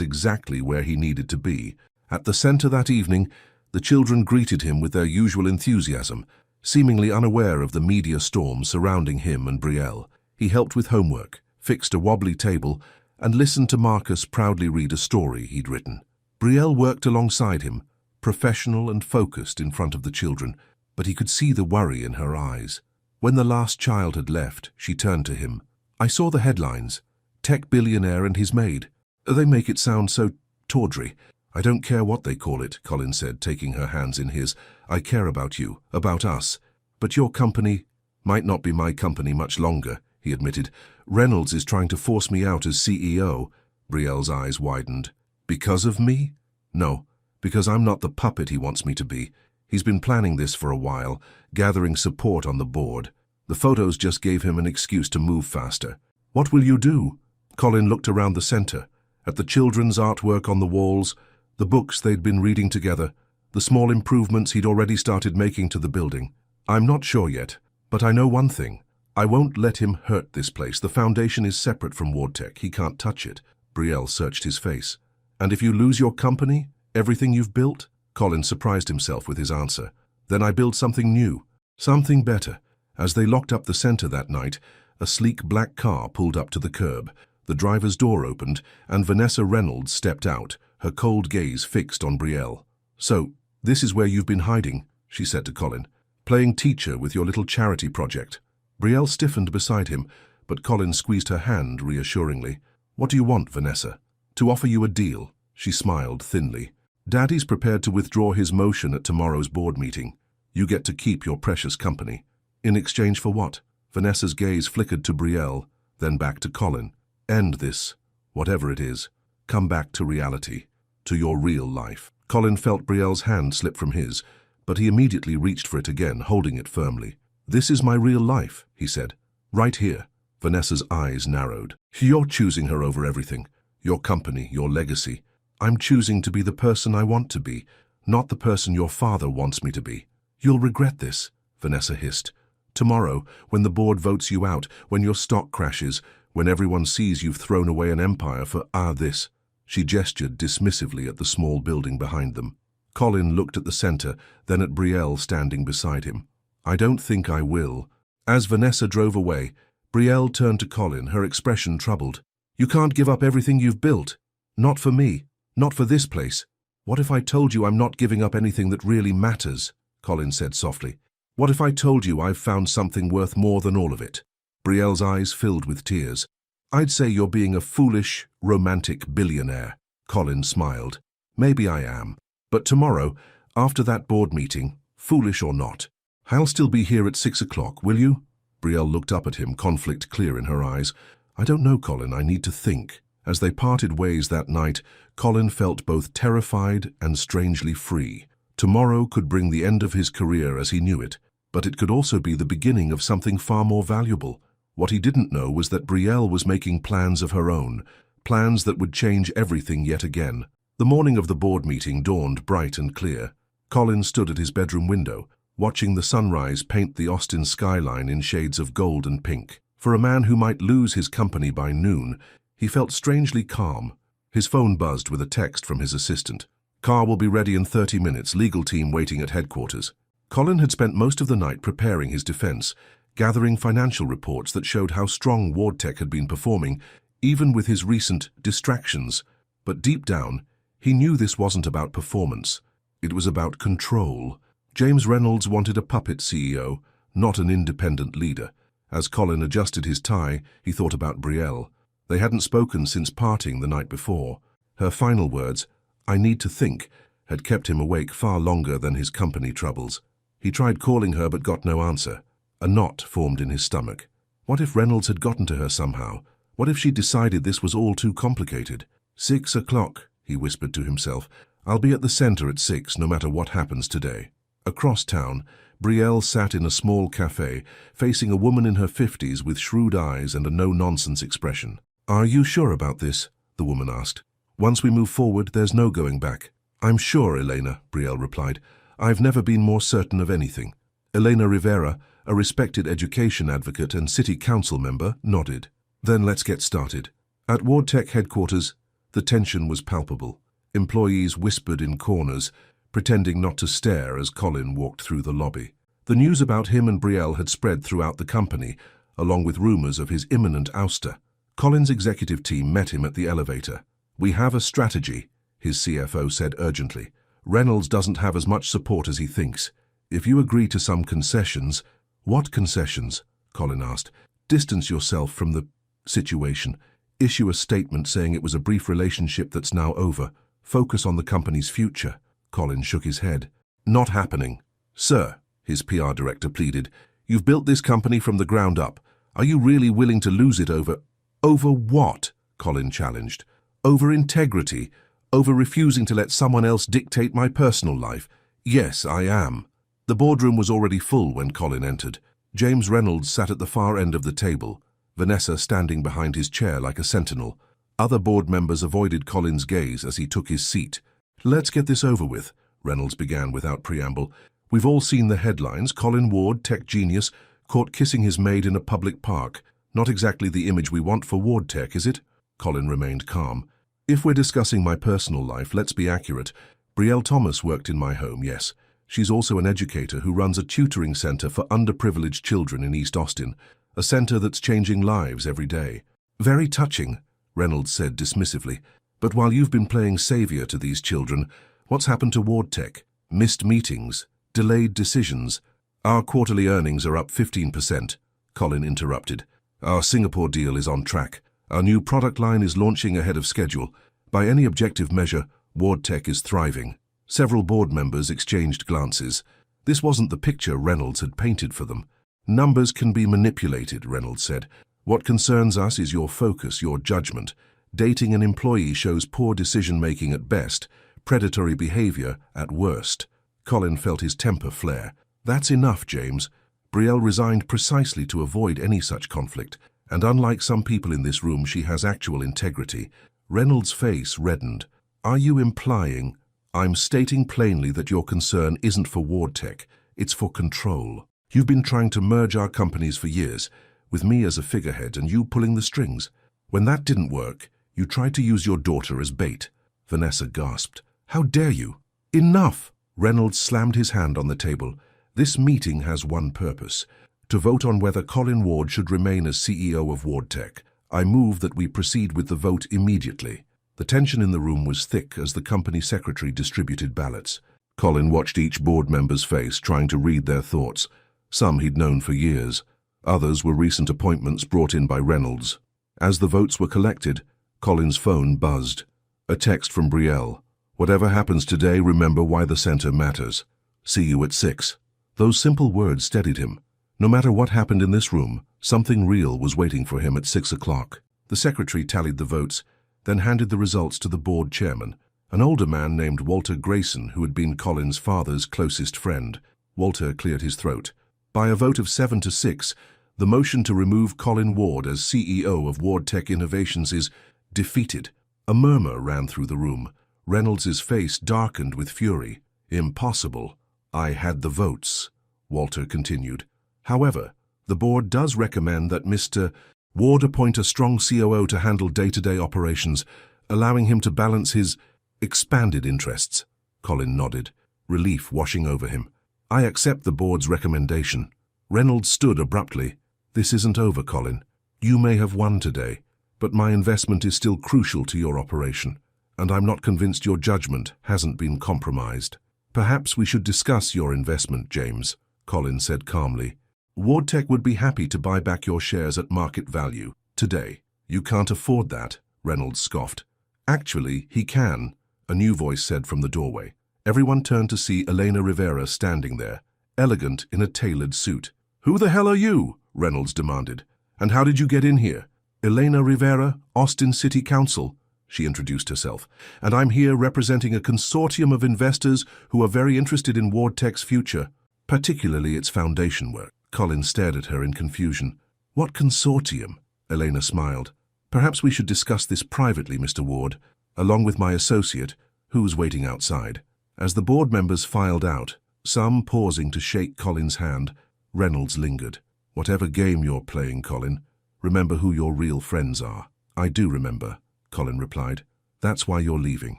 [SPEAKER 1] exactly where he needed to be. At the center that evening, the children greeted him with their usual enthusiasm, seemingly unaware of the media storm surrounding him and Belle. He helped with homework, fixed a wobbly table, and listened to Marcus proudly read a story he'd written. Belle worked alongside him, professional and focused in front of the children, but he could see the worry in her eyes. When the last child had left, she turned to him. I saw the headlines. Tech billionaire and his maid. They make it sound so tawdry. I don't care what they call it, Colin said, taking her hands in his. I care about you, about us. But your company might not be my company much longer, he admitted. Reynolds is trying to force me out as CEO. Brielle's eyes widened. Because of me? No, because I'm not the puppet he wants me to be. He's been planning this for a while, gathering support on the board. The photos just gave him an excuse to move faster. What will you do? Colin looked around the center, at the children's artwork on the walls, the books they'd been reading together, the small improvements he'd already started making to the building. I'm not sure yet, but I know one thing. I won't let him hurt this place. The foundation is separate from WardTech. He can't touch it. Brielle searched his face. And if you lose your company, everything you've built? Colin surprised himself with his answer. Then I build something new, something better. As they locked up the center that night, a sleek black car pulled up to the curb. The driver's door opened, and Vanessa Reynolds stepped out, her cold gaze fixed on Brielle. So, this is where you've been hiding, she said to Colin, playing teacher with your little charity project. Brielle stiffened beside him, but Colin squeezed her hand reassuringly. What do you want, Vanessa? To offer you a deal, she smiled thinly. Daddy's prepared to withdraw his motion at tomorrow's board meeting. You get to keep your precious company. In exchange for what? Vanessa's gaze flickered to Brielle, then back to Colin. End this, whatever it is. Come back to reality, to your real life. Colin felt Brielle's hand slip from his, but he immediately reached for it again, holding it firmly. This is my real life, he said. Right here. Vanessa's eyes narrowed. You're choosing her over everything. Your company, your legacy. I'm choosing to be the person I want to be, not the person your father wants me to be. You'll regret this, Vanessa hissed. Tomorrow, when the board votes you out, when your stock crashes, when everyone sees you've thrown away an empire for this. She gestured dismissively at the small building behind them. Colin looked at the center, then at Brielle standing beside him. I don't think I will. As Vanessa drove away, Brielle turned to Colin, her expression troubled. You can't give up everything you've built. Not for me. Not for this place. What if I told you I'm not giving up anything that really matters? Colin said softly. What if I told you I've found something worth more than all of it? Brielle's eyes filled with tears. I'd say you're being a foolish, romantic billionaire. Colin smiled. Maybe I am. But tomorrow, after that board meeting, foolish or not, I'll still be here at 6 o'clock, will you? Brielle looked up at him, conflict clear in her eyes. I don't know, Colin, I need to think. As they parted ways that night, Colin felt both terrified and strangely free. Tomorrow could bring the end of his career as he knew it, but it could also be the beginning of something far more valuable. What he didn't know was that Brielle was making plans of her own, plans that would change everything yet again. The morning of the board meeting dawned bright and clear. Colin stood at his bedroom window, watching the sunrise paint the Austin skyline in shades of gold and pink. For a man who might lose his company by noon, he felt strangely calm. His phone buzzed with a text from his assistant. Car will be ready in 30 minutes, legal team waiting at headquarters. Colin had spent most of the night preparing his defense, gathering financial reports that showed how strong WardTech had been performing, even with his recent distractions. But deep down, he knew this wasn't about performance. It was about control. James Reynolds wanted a puppet CEO, not an independent leader. As Colin adjusted his tie, he thought about Brielle. They hadn't spoken since parting the night before. Her final words, I need to think, had kept him awake far longer than his company troubles. He tried calling her but got no answer. A knot formed in his stomach. What if Reynolds had gotten to her somehow? What if she decided this was all too complicated? 6 o'clock, he whispered to himself. I'll be at the center at 6, no matter what happens today. Across town, Brielle sat in a small cafe, facing a woman in her 50s with shrewd eyes and a no-nonsense expression. Are you sure about this? The woman asked. Once we move forward, there's no going back. I'm sure, Elena, Brielle replied. I've never been more certain of anything. Elena Rivera, a respected education advocate and city council member, nodded. Then let's get started. At WardTech headquarters, the tension was palpable. Employees whispered in corners, pretending not to stare as Colin walked through the lobby. The news about him and Brielle had spread throughout the company, along with rumors of his imminent ouster. Colin's executive team met him at the elevator. We have a strategy, his CFO said urgently. Reynolds doesn't have as much support as he thinks. If you agree to some concessions— What concessions? Colin asked. Distance yourself from the situation. Issue a statement saying it was a brief relationship that's now over. Focus on the company's future. Colin shook his head. Not happening. Sir, his PR director pleaded, you've built this company from the ground up. Are you really willing to lose it over... Over what? Colin challenged. Over integrity. Over refusing to let someone else dictate my personal life. Yes, I am. The boardroom was already full when Colin entered. James Reynolds sat at the far end of the table, Vanessa standing behind his chair like a sentinel. Other board members avoided Colin's gaze as he took his seat. Let's get this over with, Reynolds began without preamble. We've all seen the headlines. Colin Ward, tech genius, caught kissing his maid in a public park. Not exactly the image we want for Ward Tech, is it? Colin remained calm. If we're discussing my personal life, let's be accurate. Belle Thomas worked in my home, yes. She's also an educator who runs a tutoring center for underprivileged children in East Austin, a center that's changing lives every day. Very touching, Reynolds said dismissively. But while you've been playing savior to these children, what's happened to Ward Tech? Missed meetings, delayed decisions. Our quarterly earnings are up 15%, Colin interrupted. Our Singapore deal is on track. Our new product line is launching ahead of schedule. By any objective measure, Ward Tech is thriving. Several board members exchanged glances. This wasn't the picture Reynolds had painted for them. Numbers can be manipulated, Reynolds said. What concerns us is your focus, your judgment. Dating an employee shows poor decision-making at best, predatory behavior at worst. Colin felt his temper flare. That's enough, James. Belle resigned precisely to avoid any such conflict, and unlike some people in this room, she has actual integrity. Reynolds' face reddened. Are you implying... I'm stating plainly that your concern isn't for Ward Tech, it's for control. You've been trying to merge our companies for years, with me as a figurehead and you pulling the strings. When that didn't work, you tried to use your daughter as bait. Vanessa gasped. How dare you? Enough! Reynolds slammed his hand on the table. This meeting has one purpose, to vote on whether Colin Ward should remain as CEO of Ward Tech. I move that we proceed with the vote immediately. The tension in the room was thick as the company secretary distributed ballots. Colin watched each board member's face, trying to read their thoughts. Some he'd known for years. Others were recent appointments brought in by Reynolds. As the votes were collected, Colin's phone buzzed. A text from Belle. Whatever happens today, remember why the center matters. See you at 6. Those simple words steadied him. No matter what happened in this room, something real was waiting for him at 6 o'clock. The secretary tallied the votes, then handed the results to the board chairman, an older man named Walter Grayson, who had been Colin's father's closest friend. Walter cleared his throat. By a vote of 7-6, the motion to remove Colin Ward as CEO of Ward Tech Innovations is defeated. A murmur ran through the room. Reynolds' face darkened with fury. Impossible. I had the votes, Walter continued. However, the board does recommend that Mr. Ward appoint a strong COO to handle day-to-day operations, allowing him to balance his expanded interests. Colin nodded, relief washing over him. I accept the board's recommendation. Reynolds stood abruptly. This isn't over, Colin. You may have won today, but my investment is still crucial to your operation, and I'm not convinced your judgment hasn't been compromised. Perhaps we should discuss your investment, James, Colin said calmly. Ward Tech would be happy to buy back your shares at market value today. You can't afford that, Reynolds scoffed. Actually, he can, a new voice said from the doorway. Everyone turned to see Elena Rivera standing there, elegant in a tailored suit. Who the hell are you? Reynolds demanded. And how did you get in here? Elena Rivera, Austin City Council, she introduced herself. And I'm here representing a consortium of investors who are very interested in Ward Tech's future, particularly its foundation work. Colin stared at her in confusion. What consortium? Elena smiled. Perhaps we should discuss this privately, Mr. Ward, along with my associate, who's waiting outside. As the board members filed out, some pausing to shake Colin's hand, Reynolds lingered. Whatever game you're playing, Colin, remember who your real friends are. I do remember, Colin replied. That's why you're leaving.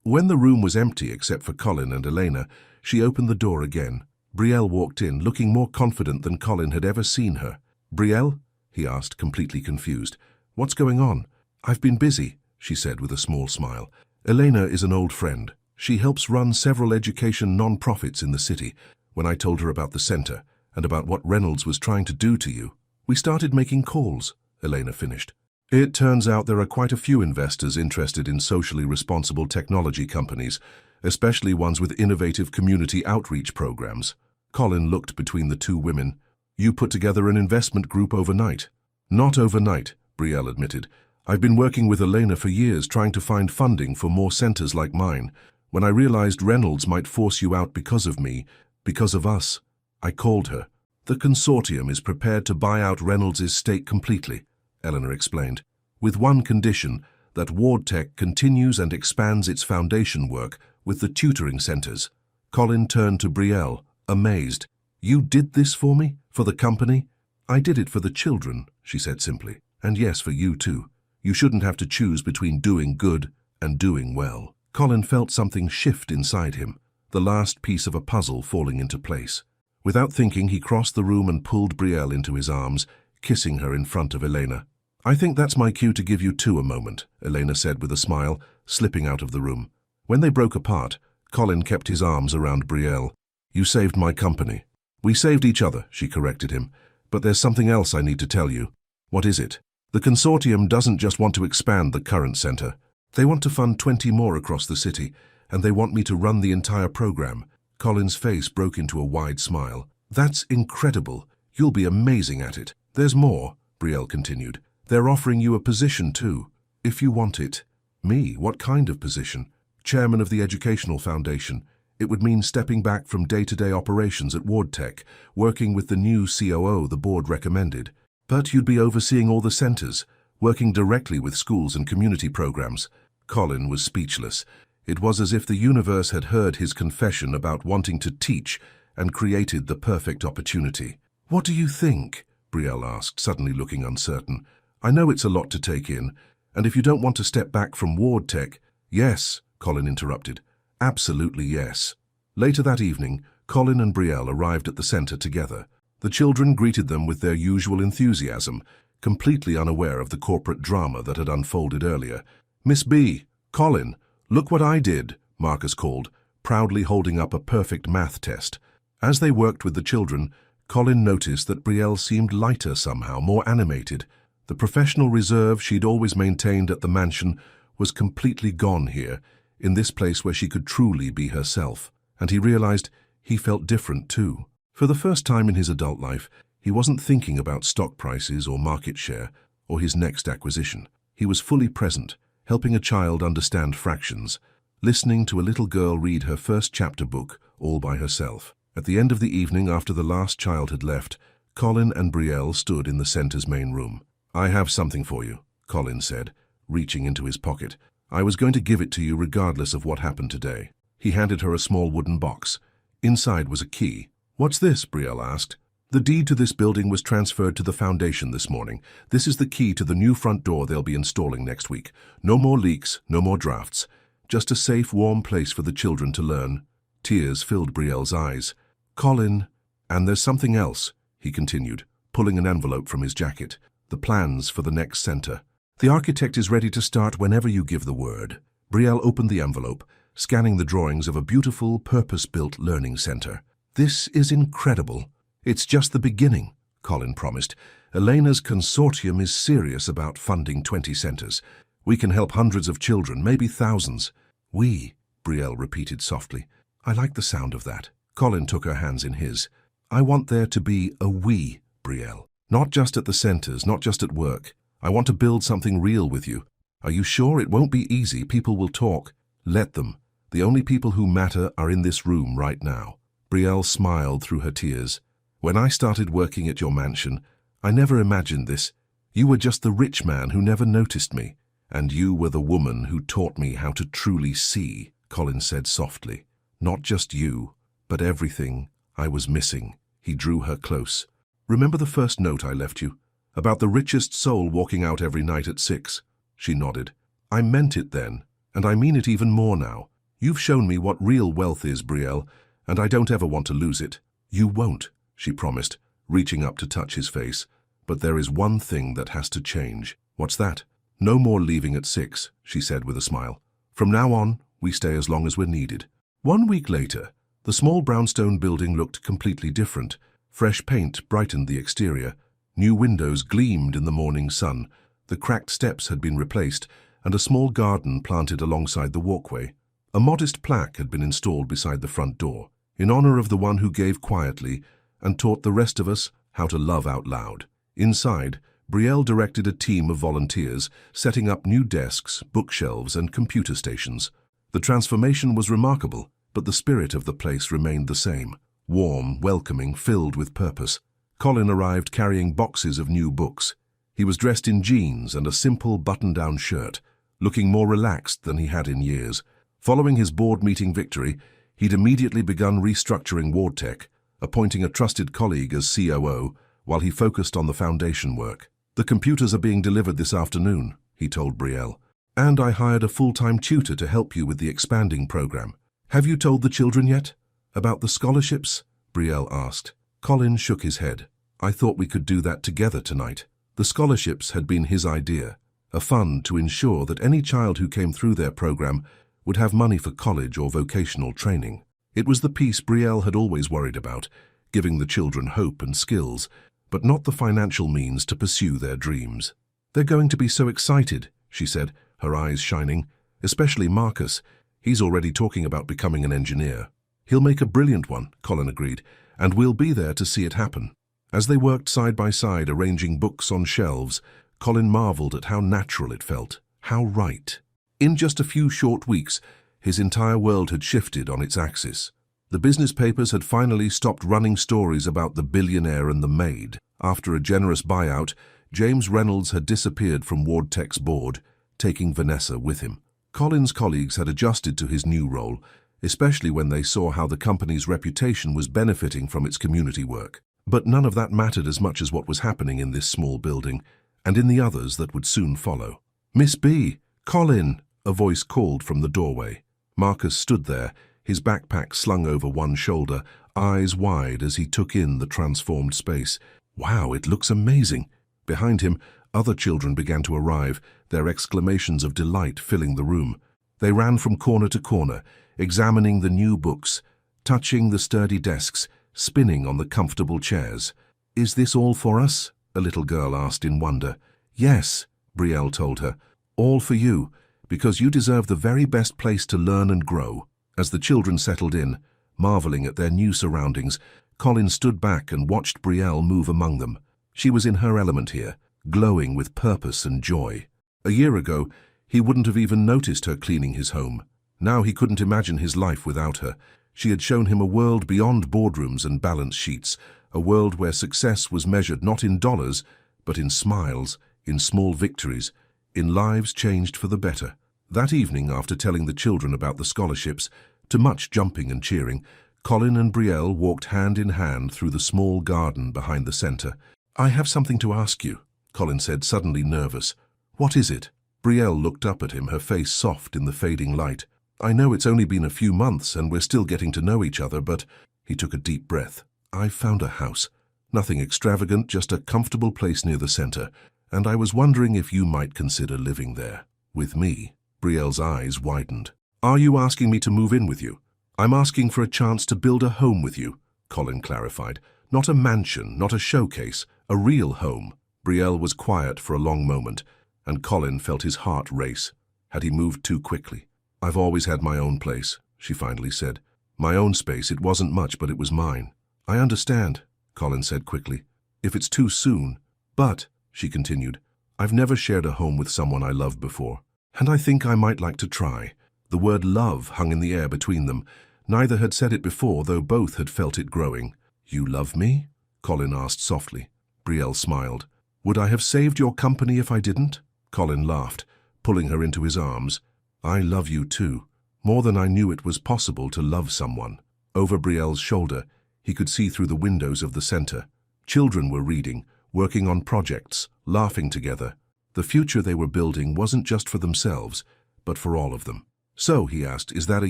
[SPEAKER 1] When the room was empty except for Colin and Elena, she opened the door again. Belle walked in, looking more confident than Colin had ever seen her. Belle? He asked, completely confused. What's going on? I've been busy, she said with a small smile. Elena is an old friend. She helps run several education non-profits in the city. When I told her about the center and about what Reynolds was trying to do to you, we started making calls, Elena finished. It turns out there are quite a few investors interested in socially responsible technology companies, especially ones with innovative community outreach programs. Colin looked between the two women. You put together an investment group overnight. Not overnight, Brielle admitted. I've been working with Elena for years trying to find funding for more centers like mine. When I realized Reynolds might force you out because of me, because of us, I called her. The consortium is prepared to buy out Reynolds' stake completely, Eleanor explained, with one condition, that WardTech continues and expands its foundation work with the tutoring centers. Colin turned to Brielle, amazed. You did this for me? For the company? I did it for the children, she said simply. And yes, for you too. You shouldn't have to choose between doing good and doing well. Colin felt something shift inside him, the last piece of a puzzle falling into place. Without thinking, he crossed the room and pulled Brielle into his arms, kissing her in front of Elena. I think that's my cue to give you two a moment, Elena said with a smile, slipping out of the room. When they broke apart, Colin kept his arms around Brielle. You saved my company. We saved each other, she corrected him. But there's something else I need to tell you. What is it? The consortium doesn't just want to expand the current center. They want to fund 20 more across the city, and they want me to run the entire program. Colin's face broke into a wide smile. That's incredible. You'll be amazing at it. There's more, Brielle continued. They're offering you a position too, if you want it. Me? What kind of position? Chairman of the Educational Foundation. It would mean stepping back from day-to-day operations at WardTech, working with the new COO the board recommended. But you'd be overseeing all the centers, working directly with schools and community programs. Colin was speechless. It was as if the universe had heard his confession about wanting to teach and created the perfect opportunity. What do you think? Brielle asked, suddenly looking uncertain. I know it's a lot to take in, and if you don't want to step back from WardTech— Yes, Colin interrupted. Absolutely yes. Later that evening, Colin and Brielle arrived at the center together. The children greeted them with their usual enthusiasm, completely unaware of the corporate drama that had unfolded earlier. Miss B, Colin, look what I did, Marcus called, proudly holding up a perfect math test. As they worked with the children, Colin noticed that Brielle seemed lighter somehow, more animated. The professional reserve she'd always maintained at the mansion was completely gone here, in this place where she could truly be herself. And he realized he felt different too. For the first time in his adult life, he wasn't thinking about stock prices or market share or his next acquisition. He was fully present, helping a child understand fractions, listening to a little girl read her first chapter book all by herself. At the end of the evening, after the last child had left, Colin and Brielle stood in the center's main room. I have something for you, Colin said, reaching into his pocket. I was going to give it to you regardless of what happened today. He handed her a small wooden box. Inside was a key. What's this? Brielle asked. The deed to this building was transferred to the foundation this morning. This is the key to the new front door they'll be installing next week. No more leaks, no more drafts. Just a safe, warm place for the children to learn. Tears filled Brielle's eyes. Colin, and there's something else, he continued, pulling an envelope from his jacket. The plans for the next center. The architect is ready to start whenever you give the word. Brielle opened the envelope, scanning the drawings of a beautiful, purpose-built learning center. This is incredible. It's just the beginning, Colin promised. Elena's consortium is serious about funding 20 centers. We can help hundreds of children, maybe thousands. We, Brielle repeated softly. I like the sound of that. Colin took her hands in his. I want there to be a we, Brielle. Not just at the centers, not just at work. I want to build something real with you. Are you sure? It won't be easy. People will talk. Let them. The only people who matter are in this room right now. Brielle smiled through her tears. When I started working at your mansion, I never imagined this. You were just the rich man who never noticed me. And you were the woman who taught me how to truly see, Colin said softly. Not just you, but everything I was missing. He drew her close. Remember the first note I left you? About the richest soul walking out every night at 6. She nodded. I meant it then, and I mean it even more now. You've shown me what real wealth is, Brielle, and I don't ever want to lose it. You won't, she promised, reaching up to touch his face. But there is one thing that has to change. What's that? No more leaving at 6, she said with a smile. From now on, we stay as long as we're needed. 1 week later, the small brownstone building looked completely different. Fresh paint brightened the exterior. New windows gleamed in the morning sun. The cracked steps had been replaced, and a small garden planted alongside the walkway. A modest plaque had been installed beside the front door, in honor of the one who gave quietly and taught the rest of us how to love out loud. Inside, Belle directed a team of volunteers, setting up new desks, bookshelves, and computer stations. The transformation was remarkable, but the spirit of the place remained the same. Warm, welcoming, filled with purpose. Colin arrived carrying boxes of new books. He was dressed in jeans and a simple button-down shirt, looking more relaxed than he had in years. Following his board meeting victory, he'd immediately begun restructuring WardTech, appointing a trusted colleague as COO while he focused on the foundation work. "The computers are being delivered this afternoon," he told Belle. "And I hired a full-time tutor to help you with the expanding program. Have you told the children yet? About the scholarships?" Belle asked. Colin shook his head. "I thought we could do that together tonight." The scholarships had been his idea, a fund to ensure that any child who came through their program would have money for college or vocational training. It was the piece Belle had always worried about, giving the children hope and skills, but not the financial means to pursue their dreams. "They're going to be so excited," she said, her eyes shining. "Especially Marcus. He's already talking about becoming an engineer." "He'll make a brilliant one," Colin agreed, "and we'll be there to see it happen." As they worked side by side arranging books on shelves, Colin marveled at how natural it felt, how right. In just a few short weeks, his entire world had shifted on its axis. The business papers had finally stopped running stories about the billionaire and the maid. After a generous buyout, James Reynolds had disappeared from WardTech's board, taking Vanessa with him. Colin's colleagues had adjusted to his new role, especially when they saw how the company's reputation was benefiting from its community work. But none of that mattered as much as what was happening in this small building, and in the others that would soon follow. "Miss B, Colin," a voice called from the doorway. Marcus stood there, his backpack slung over one shoulder, eyes wide as he took in the transformed space. "Wow, it looks amazing." Behind him, other children began to arrive, their exclamations of delight filling the room. They ran from corner to corner, examining the new books, touching the sturdy desks, spinning on the comfortable chairs. "Is this all for us?" a little girl asked in wonder. "Yes," Belle told her, "all for you, because you deserve the very best place to learn and grow." As the children settled in, marveling at their new surroundings, Colin stood back and watched Belle move among them. She was in her element here, glowing with purpose and joy. A year ago, he wouldn't have even noticed her cleaning his home. Now he couldn't imagine his life without her. She had shown him a world beyond boardrooms and balance sheets, a world where success was measured not in dollars, but in smiles, in small victories, in lives changed for the better. That evening, after telling the children about the scholarships, to much jumping and cheering, Colin and Belle walked hand in hand through the small garden behind the center. "I have something to ask you," Colin said, suddenly nervous. "What is it?" Belle looked up at him, her face soft in the fading light. "I know it's only been a few months and we're still getting to know each other, but—" He took a deep breath. "I've found a house. Nothing extravagant, just a comfortable place near the center, and I was wondering if you might consider living there. With me." Brielle's eyes widened. "Are you asking me to move in with you?" "I'm asking for a chance to build a home with you," Colin clarified. "Not a mansion, not a showcase, a real home." Belle was quiet for a long moment, and Colin felt his heart race. Had he moved too quickly? "I've always had my own place," she finally said. "My own space. It wasn't much, but it was mine." "I understand," Colin said quickly. "If it's too soon." "But," she continued, "I've never shared a home with someone I loved before, and I think I might like to try." The word love hung in the air between them. Neither had said it before, though both had felt it growing. "You love me?" Colin asked softly. Belle smiled. "Would I have saved your company if I didn't?" Colin laughed, pulling her into his arms. "I love you too, more than I knew it was possible to love someone." Over Brielle's shoulder, he could see through the windows of the center. Children were reading, working on projects, laughing together. The future they were building wasn't just for themselves, but for all of them. "So," he asked, "is that a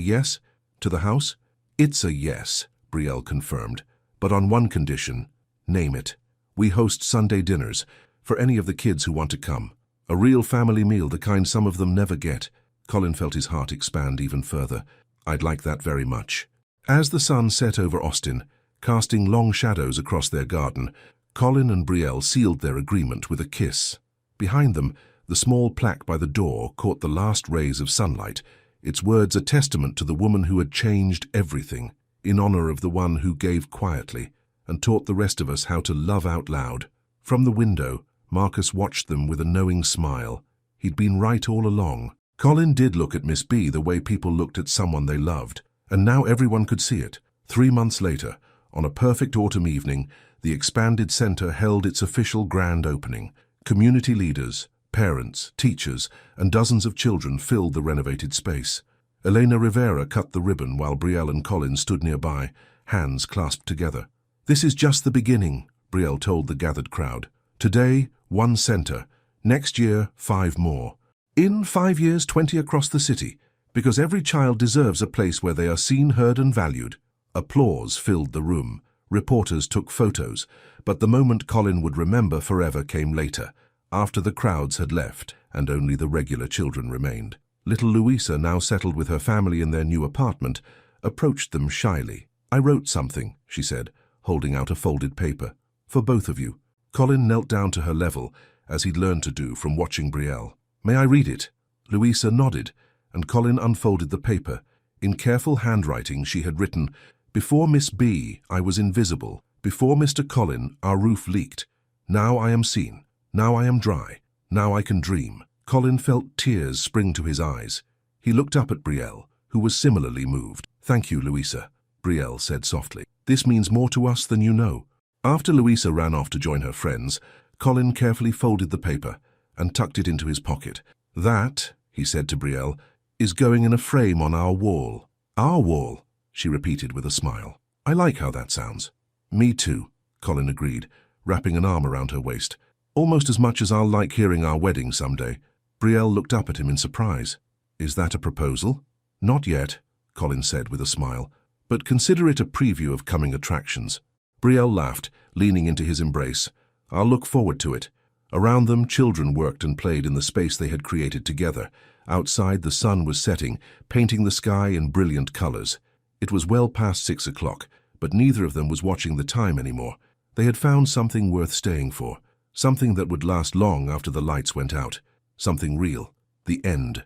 [SPEAKER 1] yes? To the house?" "It's a yes," Belle confirmed, "but on one condition. Name it. We host Sunday dinners for any of the kids who want to come. A real family meal, the kind some of them never get." Colin felt his heart expand even further. "I'd like that very much." As the sun set over Austin, casting long shadows across their garden, Colin and Belle sealed their agreement with a kiss. Behind them, the small plaque by the door caught the last rays of sunlight, its words a testament to the woman who had changed everything, in honor of the one who gave quietly and taught the rest of us how to love out loud. From the window, Marcus watched them with a knowing smile. He'd been right all along. Colin did look at Miss B the way people looked at someone they loved, and now everyone could see it. 3 months later, on a perfect autumn evening, the expanded centre held its official grand opening. Community leaders, parents, teachers, and dozens of children filled the renovated space. Elena Rivera cut the ribbon while Brielle and Colin stood nearby, hands clasped together. "This is just the beginning," Brielle told the gathered crowd. "Today, 1 centre. Next year, 5 more. In 5 years, 20 across the city, because every child deserves a place where they are seen, heard, and valued." Applause filled the room. Reporters took photos, but the moment Colin would remember forever came later, after the crowds had left and only the regular children remained. Little Louisa, now settled with her family in their new apartment, approached them shyly. "I wrote something," she said, holding out a folded paper. "For both of you." Colin knelt down to her level, as he'd learned to do from watching Brielle. "May I read it?" Louisa nodded, and Colin unfolded the paper. In careful handwriting she had written, "Before Miss B, I was invisible. Before Mr. Colin, our roof leaked. Now I am seen. Now I am dry. Now I can dream." Colin felt tears spring to his eyes. He looked up at Brielle, who was similarly moved. "Thank you, Louisa," Brielle said softly. "This means more to us than you know." After Louisa ran off to join her friends, Colin carefully folded the paper and tucked it into his pocket. "That," he said to Brielle, "is going in a frame on our wall." "Our wall," she repeated with a smile. "I like how that sounds." "Me too," Colin agreed, wrapping an arm around her waist. "Almost as much as I'll like hearing our wedding someday." Brielle looked up at him in surprise. "Is that a proposal?" "Not yet," Colin said with a smile, "but consider it a preview of coming attractions." Brielle laughed, leaning into his embrace. "I'll look forward to it." Around them, children worked and played in the space they had created together. Outside, the sun was setting, painting the sky in brilliant colors. It was well past 6 o'clock, but neither of them was watching the time anymore. They had found something worth staying for, something that would last long after the lights went out, something real, the end.